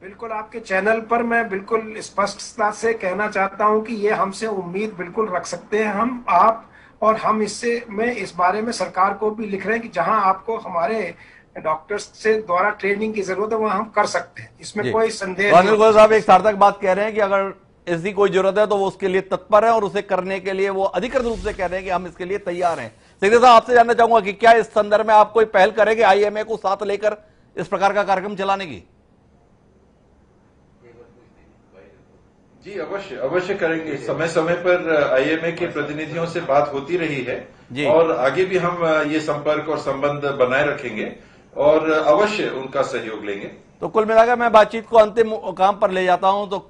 Speaker 4: बिल्कुल, आपके चैनल पर मैं बिल्कुल स्पष्टता से कहना चाहता हूं कि ये हमसे उम्मीद बिल्कुल रख सकते हैं हम, आप, और हम इससे मैं इस बारे में सरकार को भी लिख रहे हैं कि जहां आपको हमारे डॉक्टर्स से द्वारा ट्रेनिंग की जरूरत है वहां हम कर सकते हैं, इसमें कोई संदेह नहीं।
Speaker 1: गोयल साहब एक सार्थक बात कह रहे हैं कि अगर इसकी कोई जरूरत है तो वो उसके लिए तत्पर है और उसे करने के लिए वो अधिकृत रूप से कह रहे हैं कि हम इसके लिए तैयार हैं। सिंहदेव साहब, आपसे जानना चाहूंगा कि क्या इस संदर्भ में आप कोई पहल करेंगे आईएमए को साथ लेकर इस प्रकार का कार्यक्रम चलाने की?
Speaker 2: जी अवश्य करेंगे। समय समय पर आईएमए के प्रतिनिधियों से बात होती रही है और आगे भी हम ये संपर्क और संबंध बनाए रखेंगे और अवश्य उनका सहयोग लेंगे।
Speaker 1: तो कुल मिलाकर मैं बातचीत को अंतिम काम पर ले जाता हूं, तो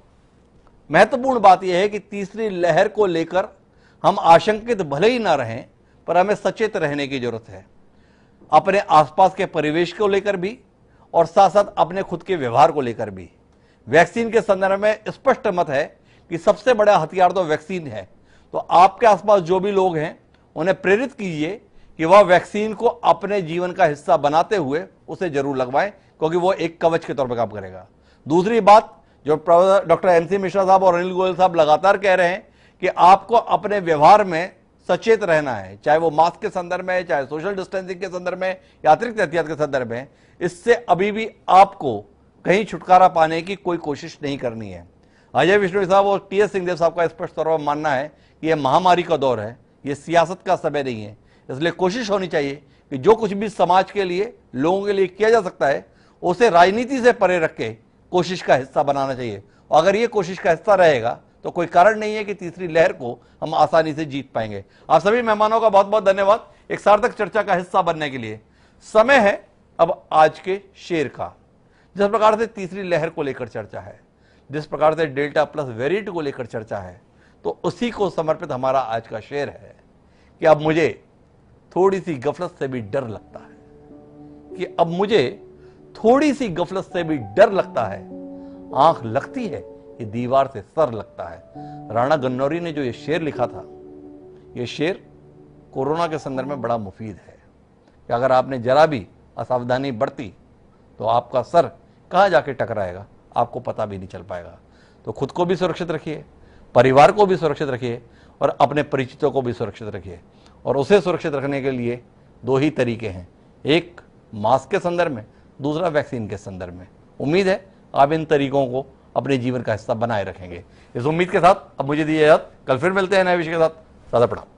Speaker 1: महत्वपूर्ण बात यह है कि तीसरी लहर को लेकर हम आशंकित भले ही ना रहें, पर हमें सचेत रहने की जरूरत है, अपने आसपास के परिवेश को लेकर भी और साथ साथ अपने खुद के व्यवहार को लेकर भी। वैक्सीन के संदर्भ में स्पष्ट मत है कि सबसे बड़ा हथियार तो वैक्सीन है। तो आपके आसपास जो भी लोग हैं उन्हें प्रेरित कीजिए कि वह वैक्सीन को अपने जीवन का हिस्सा बनाते हुए उसे जरूर लगवाएं, क्योंकि वो एक कवच के तौर पर काम करेगा। दूसरी बात जो डॉक्टर एमसी मिश्रा साहब और अनिल गोयल साहब लगातार कह रहे हैं कि आपको अपने व्यवहार में सचेत रहना है, चाहे वो मास्क के संदर्भ में, चाहे सोशल डिस्टेंसिंग के संदर्भ में या अतिरिक्त एहतियात के संदर्भ में, इससे अभी भी आपको कहीं छुटकारा पाने की कोई कोशिश नहीं करनी है। अजय विश्नोई साहब और टीएस सिंहदेव साहब का स्पष्ट तौर पर मानना है कि यह महामारी का दौर है, यह सियासत का समय नहीं है, इसलिए कोशिश होनी चाहिए कि जो कुछ भी समाज के लिए, लोगों के लिए किया जा सकता है, उसे राजनीति से परे रख के कोशिश का हिस्सा बनाना चाहिए। और अगर ये कोशिश का हिस्सा रहेगा तो कोई कारण नहीं है कि तीसरी लहर को हम आसानी से जीत पाएंगे। आप सभी मेहमानों का बहुत बहुत धन्यवाद एक सार्थक चर्चा का हिस्सा बनने के लिए। समय है अब आज के शेर का। जिस प्रकार से तीसरी लहर को लेकर चर्चा है, जिस प्रकार से डेल्टा प्लस वेरिएंट को लेकर चर्चा है, तो उसी को समर्पित हमारा आज का शेर है कि अब मुझे थोड़ी सी गफलत से भी डर लगता है, कि अब मुझे थोड़ी सी गफलत से भी डर लगता है, आंख लगती है कि दीवार से सर लगता है। राणा गन्नौरी ने जो ये शेर लिखा था, ये शेर कोरोना के संदर्भ में बड़ा मुफीद है कि अगर आपने जरा भी असावधानी बरती तो आपका सर कहां जाके टकराएगा आपको पता भी नहीं चल पाएगा। तो खुद को भी सुरक्षित रखिए, परिवार को भी सुरक्षित रखिए और अपने परिचितों को भी सुरक्षित रखिए। और उसे सुरक्षित रखने के लिए दो ही तरीके हैं, एक मास्क के संदर्भ में, दूसरा वैक्सीन के संदर्भ में। उम्मीद है आप इन तरीकों को अपने जीवन का हिस्सा बनाए रखेंगे। इस उम्मीद के साथ अब मुझे दीजिए इजाजत, कल फिर मिलते हैं नए विषय के साथ। सादा प्रणाम।